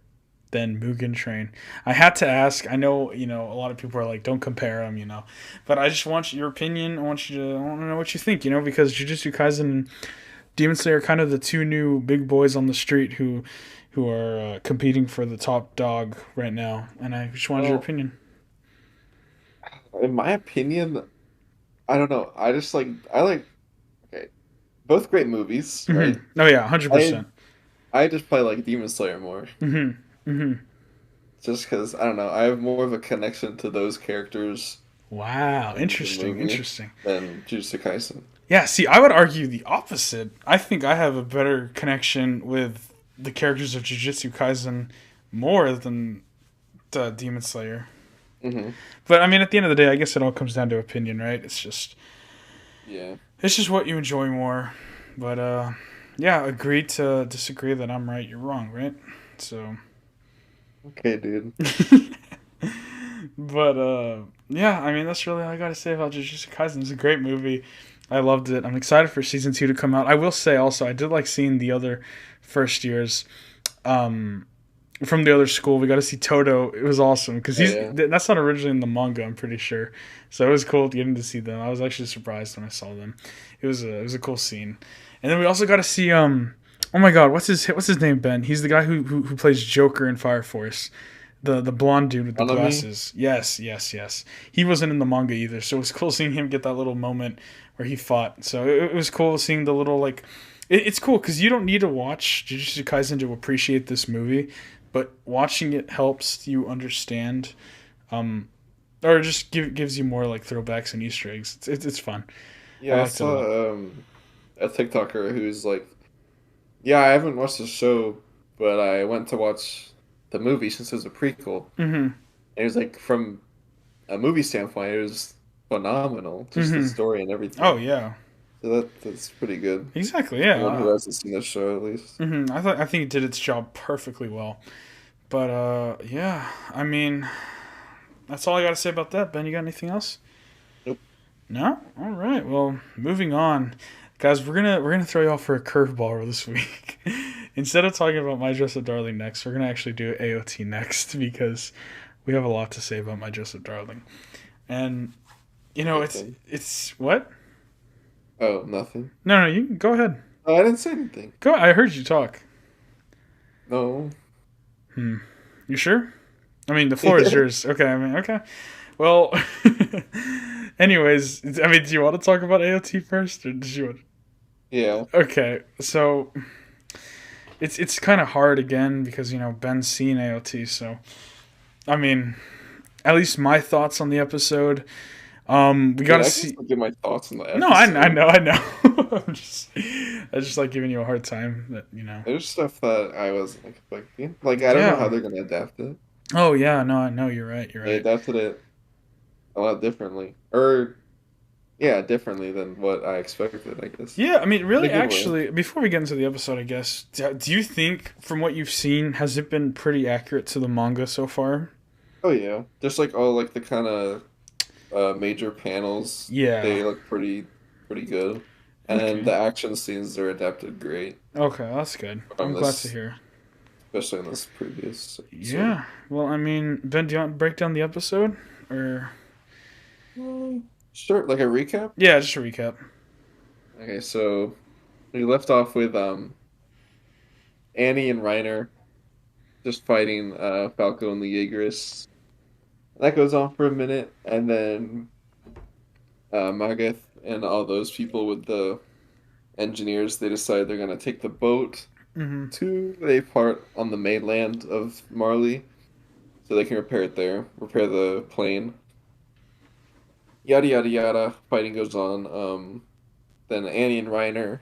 [SPEAKER 1] than Mugen Train? I had to ask. I know, a lot of people are like, don't compare them. But I just want your opinion. I want to know what you think, because Jujutsu Kaisen and Demon Slayer are kind of the two new big boys on the street who are competing for the top dog right now, and I just wanted your
[SPEAKER 2] Well,
[SPEAKER 1] opinion.
[SPEAKER 2] in my opinion, I don't know. I like okay, both great movies, right?
[SPEAKER 1] Oh yeah, 100%.
[SPEAKER 2] I I just play like Demon Slayer more.
[SPEAKER 1] Hmm. Hmm.
[SPEAKER 2] Just because I don't know, I have more of a connection to those characters
[SPEAKER 1] Wow,
[SPEAKER 2] in the
[SPEAKER 1] interesting,
[SPEAKER 2] movie
[SPEAKER 1] interesting.
[SPEAKER 2] than Jujutsu Kaisen.
[SPEAKER 1] Yeah, see, I would argue the opposite. I think I have a better connection with the characters of Jujutsu Kaisen more than the Demon Slayer.
[SPEAKER 2] Hmm.
[SPEAKER 1] But I mean, at the end of the day, I guess it all comes down to opinion, right?
[SPEAKER 2] Yeah.
[SPEAKER 1] It's just what you enjoy more. But yeah, agree to disagree that I'm right, you're wrong, right? So,
[SPEAKER 2] Okay, dude.
[SPEAKER 1] but yeah, I mean that's really all I gotta say about Jujutsu Kaisen. It's a great movie. I loved it. I'm excited for season 2 to come out. I will say also, I did like seeing the other first years. From the other school. We got to see Toto. It was awesome because
[SPEAKER 2] Yeah.
[SPEAKER 1] that's not originally in the manga. I'm pretty sure. So it was cool getting to see them. I was actually surprised when I saw them. It was a cool scene. And then we also got to see oh my god, what's his name, Ben? He's the guy who plays Joker in Fire Force. The blonde dude with the
[SPEAKER 2] Anami?
[SPEAKER 1] glasses. Yes, yes, yes. He wasn't in the manga either, so it was cool seeing him get that little moment where he fought. So it was cool seeing the little like. It's cool because you don't need to watch Jujutsu Kaisen to appreciate this movie, but watching it helps you understand, or just gives you more like throwbacks and Easter eggs. It's fun. I
[SPEAKER 2] Yeah, I
[SPEAKER 1] liked it a lot.
[SPEAKER 2] saw a TikToker who's like, yeah, I haven't watched the show, but I went to watch the movie since it was a prequel.
[SPEAKER 1] Mm-hmm.
[SPEAKER 2] And it was like from a movie standpoint, it was phenomenal, just the
[SPEAKER 1] Mm-hmm.
[SPEAKER 2] story and
[SPEAKER 1] Oh
[SPEAKER 2] everything.
[SPEAKER 1] yeah,
[SPEAKER 2] So that's pretty good.
[SPEAKER 1] exactly.
[SPEAKER 2] Anyone who
[SPEAKER 1] Yeah.
[SPEAKER 2] hasn't seen the show, at least.
[SPEAKER 1] I think it did its job perfectly well. But yeah, I mean, that's all I got to say about that. Ben, you got anything else?
[SPEAKER 2] Nope.
[SPEAKER 1] No? All right. Well, moving on. Guys, we're gonna throw you off for a curveball this week. Instead of talking about My Dress Up Darling next, we're gonna actually do AOT next because we have a lot to say about My Dress Up Darling. And
[SPEAKER 2] Nothing.
[SPEAKER 1] it's what?
[SPEAKER 2] Oh, nothing.
[SPEAKER 1] No, you can go ahead.
[SPEAKER 2] Oh, I didn't say anything.
[SPEAKER 1] Go. I heard you talk.
[SPEAKER 2] No.
[SPEAKER 1] You sure? I mean, the floor is yours. Okay. I mean, okay. Well, anyways, I mean, do you want to talk about AOT first, or did you want?
[SPEAKER 2] Yeah.
[SPEAKER 1] Okay, so it's kind of hard again because Ben's seen AOT, so I mean, at least my thoughts on the episode. We gotta see.
[SPEAKER 2] I can give my thoughts on the episode.
[SPEAKER 1] No, I know. I just like giving you a hard time that.
[SPEAKER 2] There's stuff that I wasn't expecting. Like, I don't know how they're gonna adapt it.
[SPEAKER 1] Oh yeah, no, I know you're right.
[SPEAKER 2] They adapted it a lot differently, differently than what I expected, I guess.
[SPEAKER 1] Yeah, I mean, really, actually, before we get into the episode, I guess, do you think, from what you've seen, has it been pretty accurate to the manga so far?
[SPEAKER 2] Oh yeah, just like all like the kind of major panels.
[SPEAKER 1] Yeah,
[SPEAKER 2] they look pretty good, and the action scenes are adapted great.
[SPEAKER 1] Okay, that's good. I'm glad to hear.
[SPEAKER 2] Especially in this previous episode.
[SPEAKER 1] Yeah, well, I mean, Ben, do you want to break down the episode, or?
[SPEAKER 2] Sure, like a recap?
[SPEAKER 1] Yeah, just a recap.
[SPEAKER 2] Okay, so we left off with Annie and Reiner just fighting Falco and the Jaegerists. That goes on for a minute, and then Magath and all those people with the engineers, they decide they're going to take the boat to a part on the mainland of Marley so they can repair it there, repair the plane. Yada yada yada, fighting goes on. Then Annie and Reiner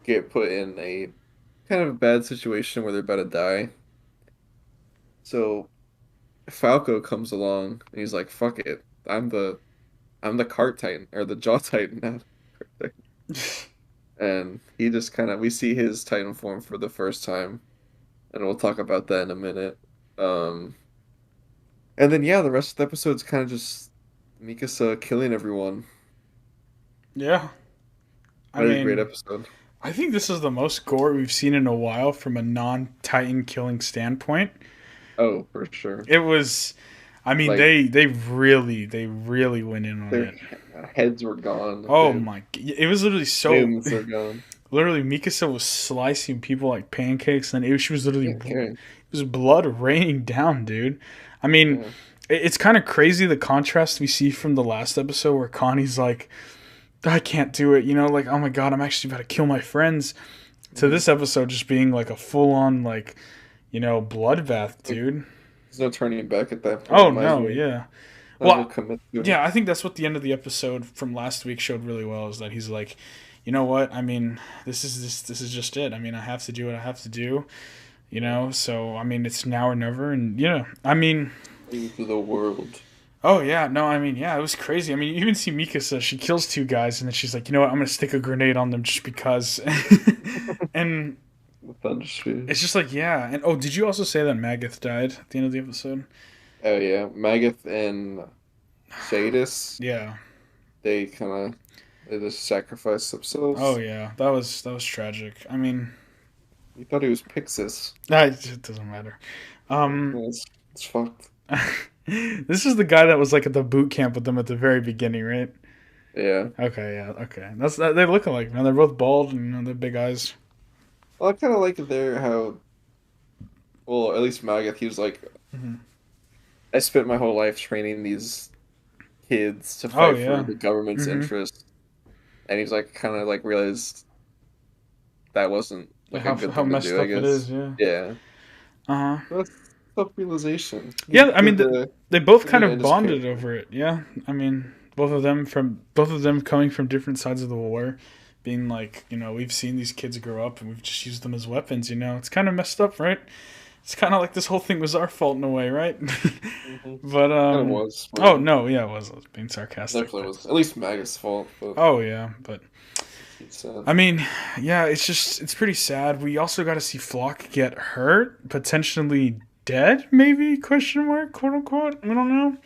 [SPEAKER 2] get put in a kind of a bad situation where they're about to die. So Falco comes along and he's like, "Fuck it, I'm the cart titan or the jaw titan now." And he just we see his titan form for the first time, and we'll talk about that in a minute. And then the rest of the episode's kind of just Mikasa killing everyone.
[SPEAKER 1] Yeah.
[SPEAKER 2] I mean, great episode.
[SPEAKER 1] I think this is the most gore we've seen in a while from a non-Titan killing standpoint.
[SPEAKER 2] Oh, for sure.
[SPEAKER 1] It was, I mean, like, they really went in on it.
[SPEAKER 2] Heads were gone.
[SPEAKER 1] Oh my! It was literally so.
[SPEAKER 2] Limbs were gone.
[SPEAKER 1] Literally, Mikasa was slicing people like pancakes, and she was literally. It was blood raining down, dude. I mean, it's kind of crazy the contrast we see from the last episode where Connie's like, "I can't do it," like, "Oh my god, I'm actually about to kill my friends," to this episode just being like a full-on like, bloodbath, dude.
[SPEAKER 2] There's no turning back at that point.
[SPEAKER 1] Oh no, yeah. Well,
[SPEAKER 2] I
[SPEAKER 1] think that's what the end of the episode from last week showed really well, is that he's like, you know what? I mean, this is just it. I mean, I have to do what I have to do, So I mean, it's now or never, and I mean,
[SPEAKER 2] into the world.
[SPEAKER 1] Oh yeah, no, I mean, yeah, it was crazy. I mean, you even see Mikasa, she kills 2 guys, and then she's like, you know what? I'm gonna stick a grenade on them just because, and it's just like, yeah. And did you also say that Magath died at the end of the episode?
[SPEAKER 2] Oh yeah, Magath and Shadis.
[SPEAKER 1] Yeah,
[SPEAKER 2] they just sacrificed themselves.
[SPEAKER 1] Oh yeah, that was tragic. I mean,
[SPEAKER 2] you thought he was Pixis.
[SPEAKER 1] It doesn't matter.
[SPEAKER 2] It's fucked.
[SPEAKER 1] This is the guy that was like at the boot camp with them at the very beginning, right?
[SPEAKER 2] Yeah.
[SPEAKER 1] Okay. Yeah. Okay. They look alike, man. They're both bald and they're big eyes.
[SPEAKER 2] Well, I kind of like how. Well, at least Magath, he was like, I spent my whole life training these kids to fight for the government's interest, and he's like kind of like realized that wasn't like a good thing to do. I guess
[SPEAKER 1] it is. Yeah.
[SPEAKER 2] Yeah.
[SPEAKER 1] That's
[SPEAKER 2] self-realization.
[SPEAKER 1] Yeah, I mean, they both kind of bonded over it. Yeah, I mean, both of them coming from different sides of the war, being like, we've seen these kids grow up and we've just used them as weapons. It's kind of messed up, right? It's kind of like this whole thing was our fault in a way, right? But
[SPEAKER 2] it was.
[SPEAKER 1] Oh no, yeah, it was. I was being sarcastic.
[SPEAKER 2] Definitely was. At least Magath's fault. But...
[SPEAKER 1] Oh yeah, but. I mean, yeah, it's pretty sad. We also got to see Flock get hurt, potentially dead, maybe? Question mark, quote unquote. I don't know.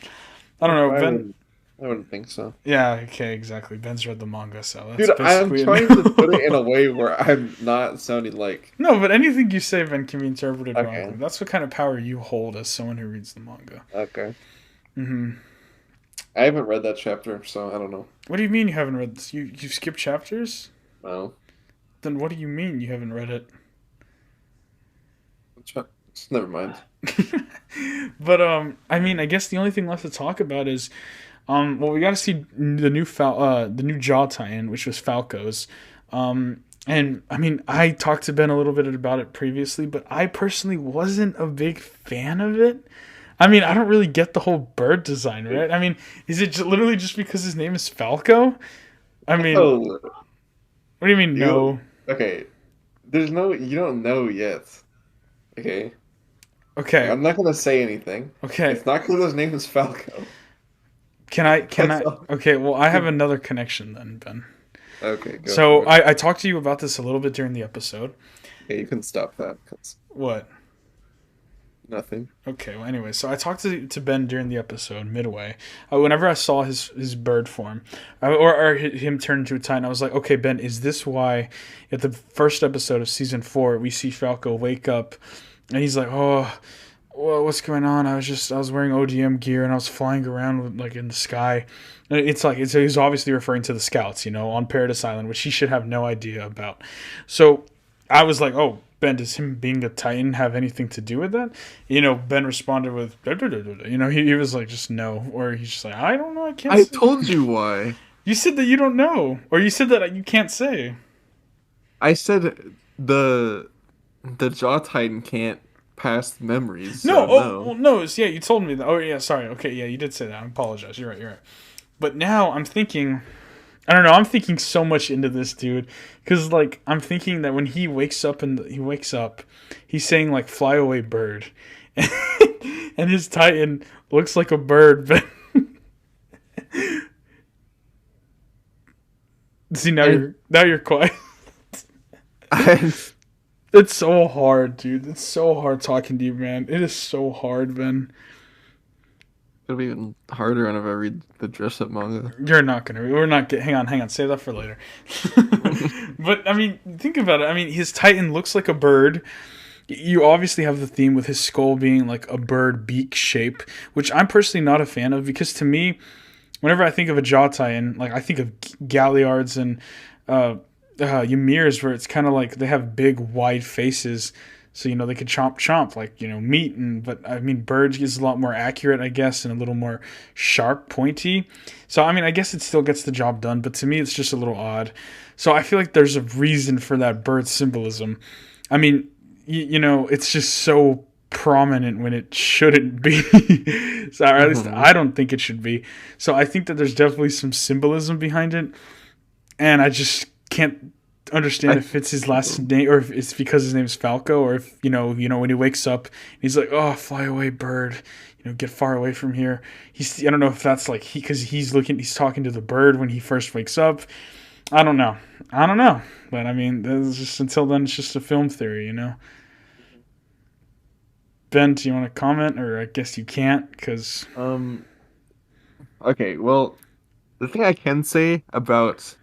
[SPEAKER 1] I don't know. Ben.
[SPEAKER 2] I wouldn't think so.
[SPEAKER 1] Yeah. Okay. Exactly. Ben's read the manga, so that's
[SPEAKER 2] Dude, I'm
[SPEAKER 1] basically
[SPEAKER 2] trying to put it in a way where I'm not sounding like.
[SPEAKER 1] No, but anything you say, Ben, can be interpreted
[SPEAKER 2] Okay.
[SPEAKER 1] wrongly. That's what kind of power you hold as someone who reads the manga.
[SPEAKER 2] Okay.
[SPEAKER 1] Mm-hmm.
[SPEAKER 2] I haven't read that chapter, so I don't know.
[SPEAKER 1] What do you mean you haven't read this? You skipped chapters?
[SPEAKER 2] No.
[SPEAKER 1] Then what do you mean you haven't read it?
[SPEAKER 2] Never mind.
[SPEAKER 1] But I mean, I guess the only thing left to talk about is well, we got to see the new Jaw tie-in, which was Falco's. And I mean, I talked to Ben a little bit about it previously, but I personally wasn't a big fan of it. I mean, I don't really get the whole bird design, right? I mean, is it literally just because his name is Falco? I mean, what do you mean, no?
[SPEAKER 2] Okay, you don't know yet. Okay.
[SPEAKER 1] Okay.
[SPEAKER 2] I'm not gonna say anything.
[SPEAKER 1] Okay.
[SPEAKER 2] It's not because his name is Falco.
[SPEAKER 1] Can I? Okay, well, I have another connection then, Ben.
[SPEAKER 2] Okay, go.
[SPEAKER 1] So I talked to you about this a little bit during the episode.
[SPEAKER 2] Yeah, you can stop that.
[SPEAKER 1] What?
[SPEAKER 2] Nothing.
[SPEAKER 1] Okay, well, anyway, so I talked to Ben during the episode, midway. Whenever I saw his bird form, or him turn into a titan, I was like, okay, Ben, is this why at the first episode of season 4, we see Falco wake up, and he's like, oh, well, what's going on? I was wearing ODM gear, and I was flying around, like, in the sky. He's obviously referring to the scouts, on Paradise Island, which he should have no idea about. So I was like, oh, Ben, does him being a Titan have anything to do with that? Ben responded with, he was like, just no. Or he's just like, I don't know, I can't say.
[SPEAKER 2] Told you why.
[SPEAKER 1] You said that you don't know. Or you said that you can't say.
[SPEAKER 2] I said the Jaw Titan can't pass memories.
[SPEAKER 1] No,
[SPEAKER 2] so
[SPEAKER 1] well, no, yeah, you told me that. Oh, yeah, sorry. Okay, yeah, you did say that. I apologize. You're right. But now I'm thinking, I don't know, I'm thinking so much into this, dude. Because, like, I'm thinking that when he wakes up, he's saying, like, fly away bird. And his Titan looks like a bird, but... See, now you're quiet. It's so hard, dude. It's so hard talking to you, man. It is so hard, Ben.
[SPEAKER 2] It'll be even harder whenever I read the dress-up manga.
[SPEAKER 1] You're not gonna. We're not. Hang on. Save that for later. But I mean, think about it. I mean, his Titan looks like a bird. You obviously have the theme with his skull being like a bird beak shape, which I'm personally not a fan of because to me, whenever I think of a Jaw Titan, like I think of Galliards and Ymirs, where it's kind of like they have big wide faces. So, they could chomp like, meat. But, I mean, birds is a lot more accurate, I guess, and a little more sharp, pointy. So, I mean, I guess it still gets the job done. But to me, it's just a little odd. So, I feel like there's a reason for that bird symbolism. I mean, it's just so prominent when it shouldn't be. So, or at least I don't think it should be. So, I think that there's definitely some symbolism behind it. And I just can't understand if it's his last name or if it's because his name is Falco or if when he wakes up he's like, oh, fly away bird, get far away from here. I don't know if that's like because he's talking to the bird when he first wakes up. I don't know, but I mean, until then it's just a film theory. Ben, do you want to comment? Or I guess you can't because
[SPEAKER 2] okay, well, the thing I can say about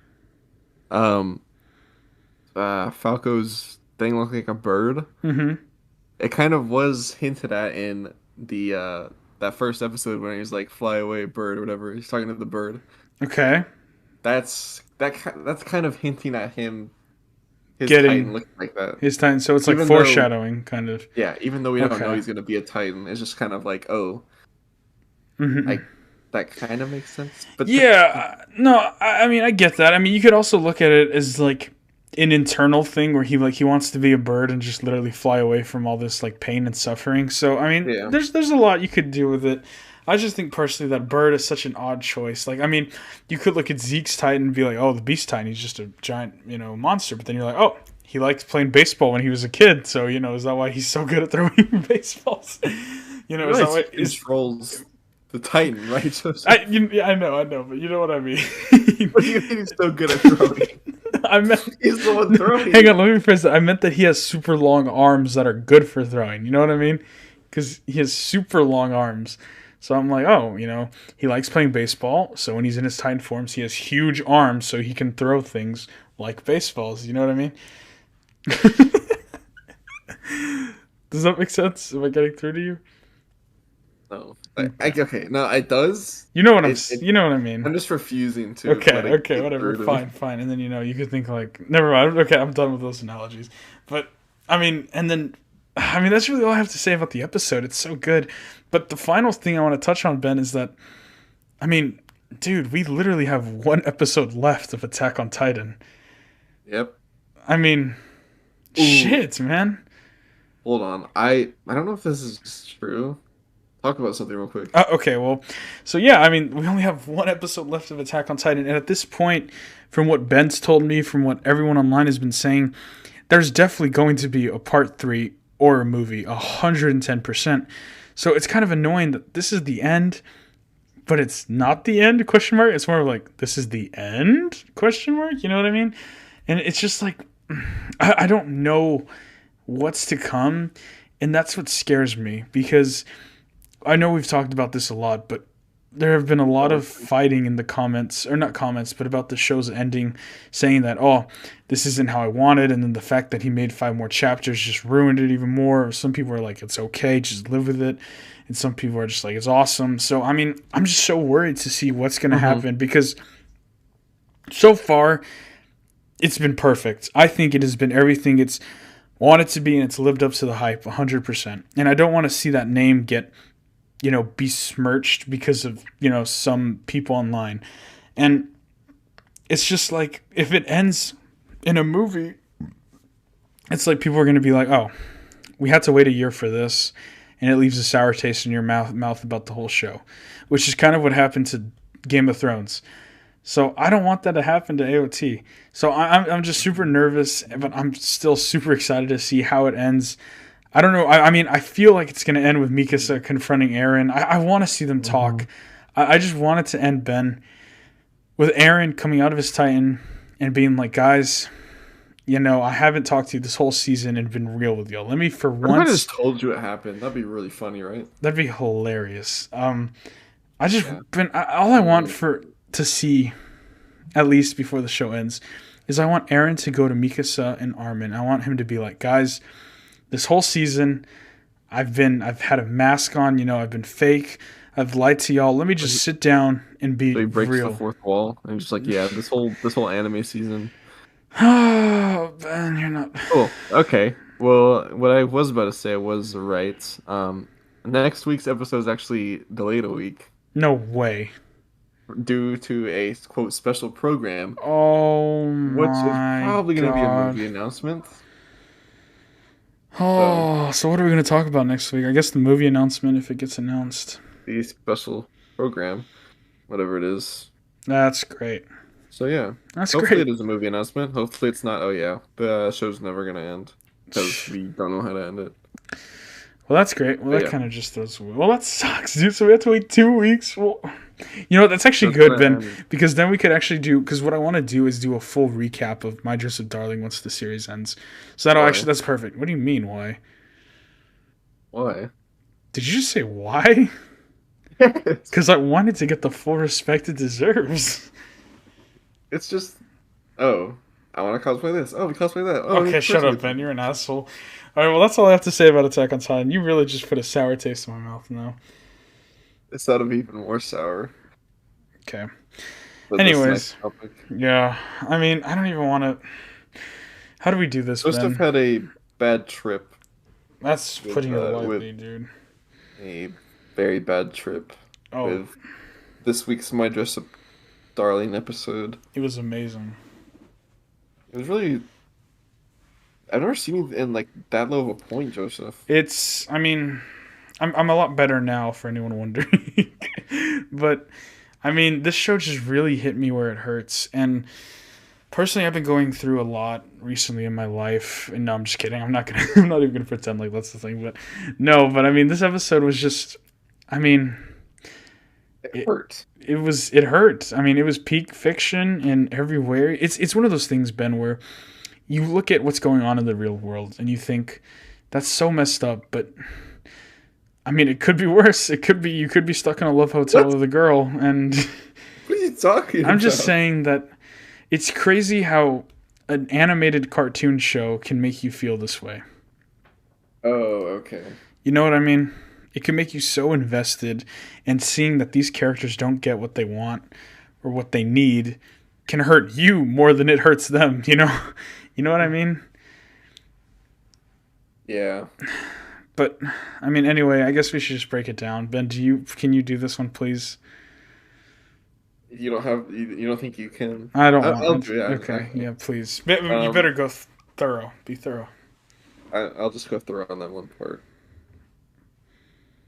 [SPEAKER 2] Falco's thing looked like a bird.
[SPEAKER 1] Mm-hmm.
[SPEAKER 2] It kind of was hinted at in the that first episode when he was like, "Fly away, bird," or whatever. He's talking to the bird.
[SPEAKER 1] Okay.
[SPEAKER 2] That's kind of hinting at him. His
[SPEAKER 1] Getting
[SPEAKER 2] Titan looking like that.
[SPEAKER 1] His Titan, so it's like foreshadowing, kind of.
[SPEAKER 2] Yeah, even though we don't know he's gonna be a Titan, it's just kind of like, oh, that kind of makes sense. But
[SPEAKER 1] no, I mean, I get that. I mean, you could also look at it as like an internal thing where he wants to be a bird and just literally fly away from all this like pain and suffering. So I mean, there's a lot you could do with it. I just think personally that bird is such an odd choice. Like, I mean, you could look at Zeke's Titan and be like, oh, the Beast Titan, he's just a giant, monster. But then you're like, oh, he liked playing baseball when he was a kid. So, is that why he's so good at throwing baseballs? Is that why he
[SPEAKER 2] controls the Titan, right?
[SPEAKER 1] I know, but you know what I mean.
[SPEAKER 2] What do you mean he's so good at throwing?
[SPEAKER 1] I meant
[SPEAKER 2] he's the one throwing.
[SPEAKER 1] Hang on, let me rephrase that. I meant that he has super long arms that are good for throwing. You know what I mean? because he has super long arms. So I'm like, oh, he likes playing baseball. So when he's in his Titan forms, he has huge arms so he can throw things like baseballs. You know what I mean? Does that make sense? Am I getting through to you?
[SPEAKER 2] No. Okay, no, it does.
[SPEAKER 1] You know what you know what I mean.
[SPEAKER 2] I'm just refusing to.
[SPEAKER 1] Okay, whatever. Fine. And then you could think like, never mind. Okay, I'm done with those analogies. But that's really all I have to say about the episode. It's so good. But the final thing I want to touch on, Ben, is that, dude, we literally have one episode left of Attack on Titan.
[SPEAKER 2] Yep.
[SPEAKER 1] Shit, man.
[SPEAKER 2] Hold on. I don't know if this is true. Talk about something real quick.
[SPEAKER 1] Okay, well, so yeah, we only have one episode left of Attack on Titan, and at this point, from what Ben's told me, from what everyone online has been saying, there's definitely going to be a part 3 or a movie, 110%. So it's kind of annoying that this is the end, but it's not the end, question mark. It's more like, this is the end, question mark, you know what I mean? And it's just like, I don't know what's to come, and that's what scares me, because I know we've talked about this a lot, but there have been a lot of fighting in the comments, or not comments, but about the show's ending, saying that, oh, this isn't how I wanted, and then the fact that he made 5 more chapters just ruined it even more. Some people are like, it's okay, just live with it, and some people are just like, it's awesome. So, I'm just so worried to see what's going to happen, because so far, it's been perfect. I think it has been everything it's wanted to be, and it's lived up to the hype 100%. And I don't want to see that name get besmirched because of, some people online. And it's just like, if it ends in a movie, it's like people are going to be like, oh, we had to wait a year for this, and it leaves a sour taste in your mouth about the whole show, which is kind of what happened to Game of Thrones. So I don't want that to happen to AOT. So I'm just super nervous, but I'm still super excited to see how it ends. I don't know. I feel like it's going to end with Mikasa confronting Eren. I want to see them talk. I just want it to end, Ben, with Eren coming out of his Titan and being like, guys, I haven't talked to you this whole season and been real with y'all. Let me, for once...
[SPEAKER 2] I just told you it happened. That'd be really funny, right?
[SPEAKER 1] That'd be hilarious. All I want to see, at least before the show ends, is I want Eren to go to Mikasa and Armin. I want him to be like, guys... This whole season, I've had a mask on, I've been fake. I've lied to y'all. Let me just sit down and be real. So he breaks
[SPEAKER 2] the fourth wall and just like, yeah, this whole anime season.
[SPEAKER 1] Oh, Ben, you're not.
[SPEAKER 2] Oh, okay. Well, what I was about to say was right. Next week's episode is actually delayed a week.
[SPEAKER 1] No way.
[SPEAKER 2] Due to a quote special program.
[SPEAKER 1] Oh my!
[SPEAKER 2] Which is probably going to be a movie announcement.
[SPEAKER 1] Oh, so what are we going to talk about next week? I guess the movie announcement if it gets announced.
[SPEAKER 2] The special program, whatever it is.
[SPEAKER 1] That's great.
[SPEAKER 2] So yeah, hopefully it is a movie announcement. Hopefully it's not, oh yeah, the show's never going to end. Because we don't know how to end it.
[SPEAKER 1] Well, that's great. Well, that kind of just throws away. Well, that sucks, dude. So we have to wait 2 weeks. Well, that's actually good, Ben, because then we could actually because what I want to do is do a full recap of My Dress Up Darling once the series ends. So that's perfect. What do you mean, why?
[SPEAKER 2] Why?
[SPEAKER 1] Did you just say why? Because I wanted to get the full respect it deserves.
[SPEAKER 2] It's just, I want to cosplay this. Oh, we cosplay that. Oh,
[SPEAKER 1] okay, shut up, Ben. You're an asshole. All right, well, that's all I have to say about Attack on Titan. You really just put a sour taste in my mouth now.
[SPEAKER 2] It's out of even more sour.
[SPEAKER 1] Okay. But anyways, yeah. I don't even want to... How do we do this,
[SPEAKER 2] Joseph had a bad trip.
[SPEAKER 1] That's putting it lightly, dude.
[SPEAKER 2] A very bad trip with this week's My Dress Up Darling episode.
[SPEAKER 1] It was amazing.
[SPEAKER 2] It was really... I've never seen you in like that low of a point, Joseph.
[SPEAKER 1] It's, I'm a lot better now, for anyone wondering. But, this show just really hit me where it hurts. And personally, I've been going through a lot recently in my life. And no, I'm just kidding. I'm not even gonna pretend like that's the thing. But no, this episode was just, it
[SPEAKER 2] hurt.
[SPEAKER 1] It hurt. It was peak fiction in everywhere. It's one of those things, Ben, where you look at what's going on in the real world and you think, that's so messed up, but I mean, it could be worse. It could be you could be stuck in a love hotel
[SPEAKER 2] What?
[SPEAKER 1] with a girl, and
[SPEAKER 2] What are you talking
[SPEAKER 1] I'm just
[SPEAKER 2] about?
[SPEAKER 1] saying that it's crazy how an animated cartoon show can make you feel this way.
[SPEAKER 2] Oh, okay.
[SPEAKER 1] You know what I mean? It can make you so invested, and seeing that these characters don't get what they want or what they need can hurt you more than it hurts them, you know? You know what I mean?
[SPEAKER 2] Yeah.
[SPEAKER 1] But I mean, anyway, I guess we should just break it down. Ben, can you do this one, please?
[SPEAKER 2] You don't think you can?
[SPEAKER 1] I don't
[SPEAKER 2] I'll
[SPEAKER 1] want.
[SPEAKER 2] do it. I
[SPEAKER 1] Okay,
[SPEAKER 2] can.
[SPEAKER 1] yeah, please. You better go thorough. Be thorough.
[SPEAKER 2] I'll just go through on that one part.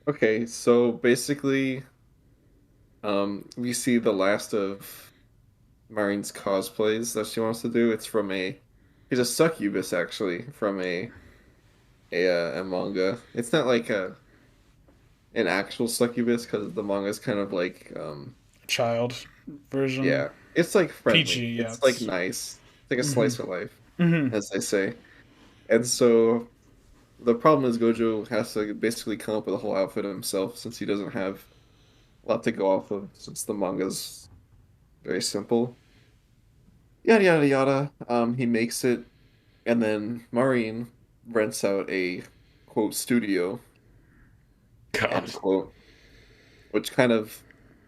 [SPEAKER 2] Okay, so basically, we see the last of Marin's cosplays that she wants to do. It's from he's a succubus actually from a manga. It's not like an actual succubus because the manga is kind of like
[SPEAKER 1] Child version.
[SPEAKER 2] yeah, it's like
[SPEAKER 1] PG.
[SPEAKER 2] friendly.
[SPEAKER 1] Yeah.
[SPEAKER 2] It's like nice. It's like a
[SPEAKER 1] Mm-hmm.
[SPEAKER 2] slice of life,
[SPEAKER 1] Mm-hmm.
[SPEAKER 2] as they say. And so the problem is Gojo has to basically come up with a whole outfit himself since he doesn't have a lot to go off of since the manga's very simple. Yada yada yada. He makes it, and then Marin rents out a quote studio
[SPEAKER 1] God.
[SPEAKER 2] end quote, which kind of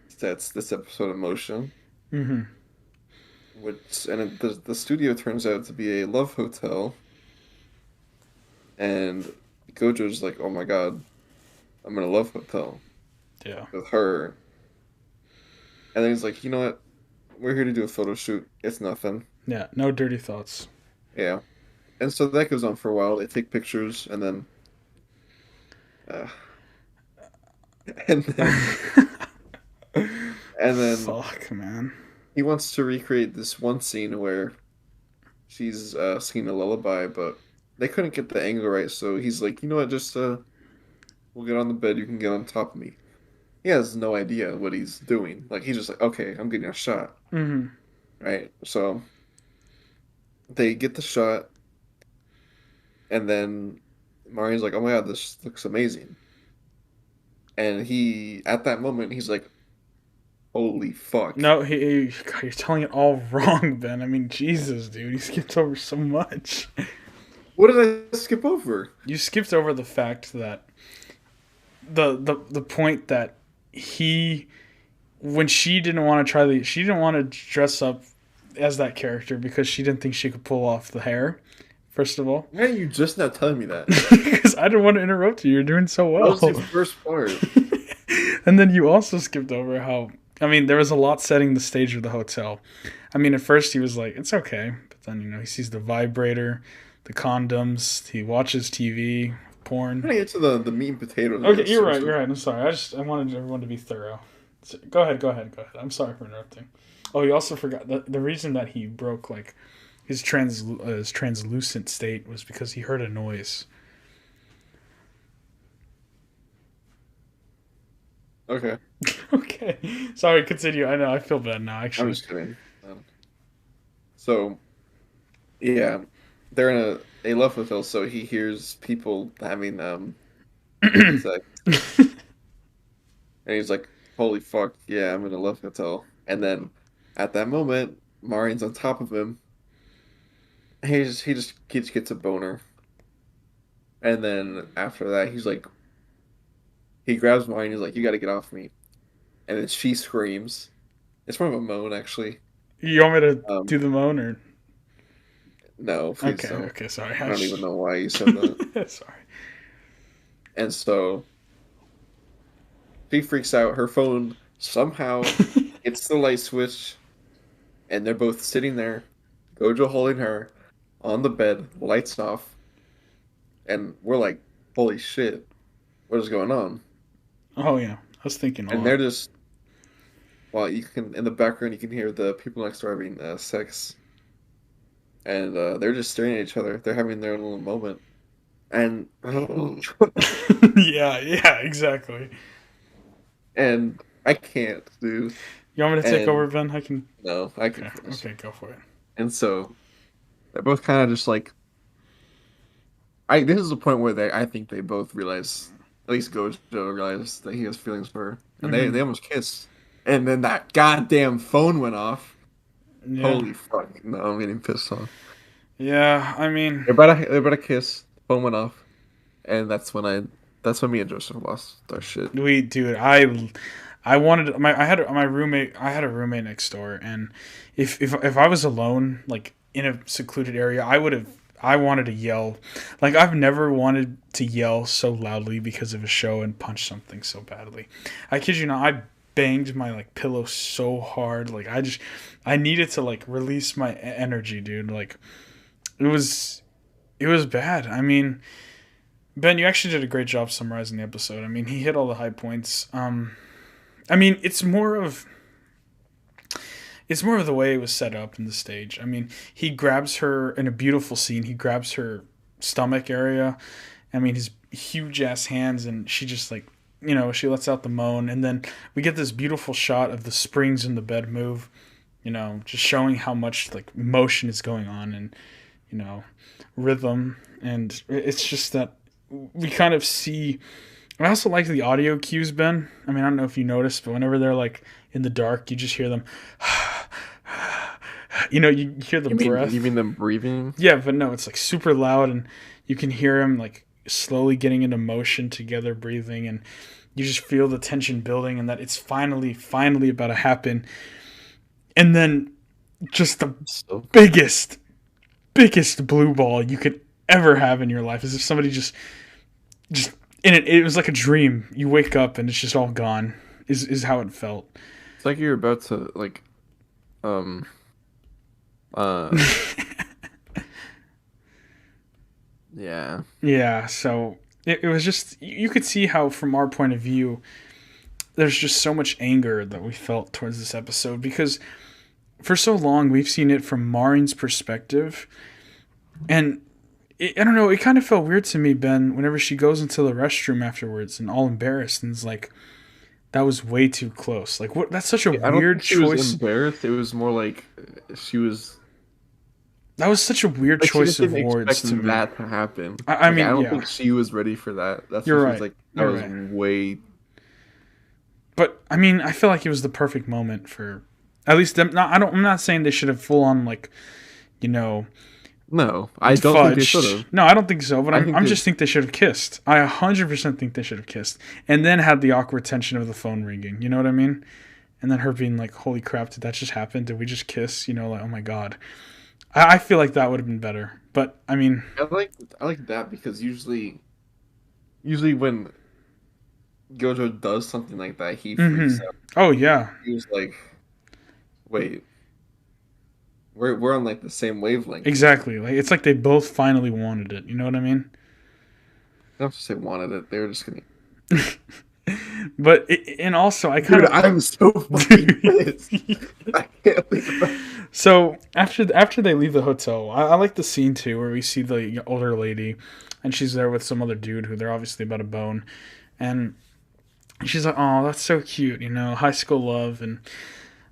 [SPEAKER 2] sets this episode in motion.
[SPEAKER 1] Mm-hmm.
[SPEAKER 2] The studio turns out to be a love hotel, and Gojo's like, "Oh my God, I'm in a love hotel
[SPEAKER 1] Yeah.
[SPEAKER 2] with her," and then he's like, "You know what? We're here to do a photo shoot. It's nothing."
[SPEAKER 1] Yeah. No dirty thoughts.
[SPEAKER 2] Yeah, and so that goes on for a while. They take pictures, uh, and then and then
[SPEAKER 1] Fuck, man.
[SPEAKER 2] he wants to recreate this one scene where she's singing a lullaby, but they couldn't get the angle right. So he's like, "You know what? Just we'll get on the bed. You can get on top of me." He has no idea what he's doing. Like he's just like, "Okay, I'm getting a shot."
[SPEAKER 1] Mm-hmm.
[SPEAKER 2] Right? So they get the shot, and then Mario's like, "Oh my God, this looks amazing." And at that moment, he's like, "Holy fuck."
[SPEAKER 1] No, God, you're telling it all wrong, Ben. I mean, Jesus, dude, you skipped over so much.
[SPEAKER 2] What did I skip over?
[SPEAKER 1] You skipped over the fact that the point that he when she didn't want to she didn't want to dress up as that character because she didn't think she could pull off the hair. First of all,
[SPEAKER 2] Why are you just now telling me that?
[SPEAKER 1] because I didn't want to interrupt you. You're doing so
[SPEAKER 2] That was the
[SPEAKER 1] well.
[SPEAKER 2] first part.
[SPEAKER 1] And then you also skipped over how I mean there was a lot setting the stage of the hotel. I mean, at first he was like, "It's okay," but then he sees the vibrator, the condoms. He watches TV,
[SPEAKER 2] I'm
[SPEAKER 1] porn.
[SPEAKER 2] gonna get to the meat and potatoes. of
[SPEAKER 1] Okay,
[SPEAKER 2] this.
[SPEAKER 1] you're right. You're right. I'm sorry. I wanted everyone to be thorough. So, go ahead. Go ahead. Go ahead. I'm sorry for interrupting. Oh, you also forgot the reason that he broke like his translucent state was because he heard a noise.
[SPEAKER 2] Okay,
[SPEAKER 1] Okay. Sorry. Continue. I know. I feel bad now.
[SPEAKER 2] I'm
[SPEAKER 1] Actually.
[SPEAKER 2] just kidding. So, yeah, they're in a love hotel, so he hears people having sex, and he's like, "Holy fuck, yeah, I'm in a love hotel." And then at that moment, Marian's on top of him. He just gets a boner, and then after that, he grabs Marian. He's like, "You got to get off me," and then she screams. It's more of a moan, actually.
[SPEAKER 1] You want me to
[SPEAKER 2] Um,
[SPEAKER 1] do the moan or?
[SPEAKER 2] no, please
[SPEAKER 1] Okay.
[SPEAKER 2] don't.
[SPEAKER 1] Okay. Sorry.
[SPEAKER 2] I don't even know why you said that.
[SPEAKER 1] Sorry.
[SPEAKER 2] And so she freaks out. Her phone somehow hits the light switch, and they're both sitting there. Gojo holding her on the bed, lights off, and we're like, "Holy shit, what is going on?"
[SPEAKER 1] Oh yeah. I was thinking a
[SPEAKER 2] And
[SPEAKER 1] lot.
[SPEAKER 2] they're just, well, you can in the background you can hear the people next door having sex, and they're just staring at each other. They're having their own little moment, and
[SPEAKER 1] Yeah. Yeah. Exactly.
[SPEAKER 2] and I can't, dude.
[SPEAKER 1] You want me to take
[SPEAKER 2] And
[SPEAKER 1] over, Ben? I can.
[SPEAKER 2] no, I can
[SPEAKER 1] Okay.
[SPEAKER 2] finish.
[SPEAKER 1] Okay. Go for it.
[SPEAKER 2] And so they're both kind of just like, this is the point where I think they both realize at least Gojo realized that he has feelings for her, and
[SPEAKER 1] Mm-hmm.
[SPEAKER 2] they almost kissed, and then that goddamn phone went off.
[SPEAKER 1] Yeah.
[SPEAKER 2] Holy fuck! No, I'm getting pissed off.
[SPEAKER 1] Yeah. I mean,
[SPEAKER 2] They're about to kiss. Phone went off, and that's when me and Joseph lost our shit.
[SPEAKER 1] dude, I wanted I had my roommate. I had a roommate next door, and if I was alone, like in a secluded area, I wanted to yell. Like I've never wanted to yell so loudly because of a show and punch something so badly. I kid you not, I banged my like pillow so hard. Like I needed to like release my energy, dude. Like it was it was bad. I mean, Ben, you actually did a great job summarizing the episode. I mean, he hit all the high points. I mean, it's more of the way it was set up in the stage. I mean, he grabs her in a beautiful scene. He grabs her stomach area. I mean, his huge ass hands, and she just like, she lets out the moan, and then we get this beautiful shot of the springs in the bed move. Just showing how much like motion is going on, and rhythm, and it's just that we kind of see. I also like the audio cues, Ben. I mean, I don't know if you noticed, but whenever they're like in the dark, you just hear them. You hear the breath.
[SPEAKER 2] You mean them breathing?
[SPEAKER 1] Yeah, but no, it's like super loud, and you can hear him like slowly getting into motion together, breathing, and you just feel the tension building, and that it's finally about to happen. And then just the biggest blue ball you could ever have in your life, as if somebody just in it was like a dream. You wake up and it's just all gone. Is how it felt.
[SPEAKER 2] It's like you're about to like, yeah.
[SPEAKER 1] Yeah. So it was just, you could see how from our point of view, there's just so much anger that we felt towards this episode, because for so long we've seen it from Marin's perspective, and I don't know, it kind of felt weird to me, Ben, whenever she goes into the restroom afterwards and all embarrassed and is like, that was way too close. Like, what? That's such a
[SPEAKER 2] I don't
[SPEAKER 1] weird
[SPEAKER 2] think she
[SPEAKER 1] choice.
[SPEAKER 2] was embarrassed. It was more like she was.
[SPEAKER 1] That was such a weird
[SPEAKER 2] Like,
[SPEAKER 1] choice
[SPEAKER 2] she
[SPEAKER 1] of
[SPEAKER 2] didn't
[SPEAKER 1] words
[SPEAKER 2] expect
[SPEAKER 1] to me.
[SPEAKER 2] that to happen.
[SPEAKER 1] I mean,
[SPEAKER 2] I don't
[SPEAKER 1] yeah.
[SPEAKER 2] think she was ready for that. That's
[SPEAKER 1] You're
[SPEAKER 2] what
[SPEAKER 1] right.
[SPEAKER 2] she was like. That
[SPEAKER 1] You're
[SPEAKER 2] was
[SPEAKER 1] right.
[SPEAKER 2] way.
[SPEAKER 1] But I mean, I feel like it was the perfect moment for, at least them. I'm not saying they should have full on like,
[SPEAKER 2] No, I don't think they should have.
[SPEAKER 1] No, I don't think so. But
[SPEAKER 2] I think
[SPEAKER 1] I'm
[SPEAKER 2] they-
[SPEAKER 1] just think they should have kissed. I 100% think they should have kissed, and then had the awkward tension of the phone ringing. You know what I mean? And then her being like, "Holy crap! Did that just happen? Did we just kiss?" Like, oh my god. I feel like that would have been better. But I mean,
[SPEAKER 2] I like that because usually when Gojo does something like that, he freaks out.
[SPEAKER 1] oh yeah,
[SPEAKER 2] He was like, "Wait, we're on like the same wavelength."
[SPEAKER 1] exactly. Like it's like they both finally wanted it. You know what I mean?
[SPEAKER 2] I don't have to say wanted it. They were just gonna.
[SPEAKER 1] But and also I kind
[SPEAKER 2] Dude, I'm so fucking pissed. I can't believe that.
[SPEAKER 1] So after they leave the hotel, I like the scene too where we see the older lady, and she's there with some other dude who they're obviously about to bone, and she's like, "Oh, that's so cute," high school love, and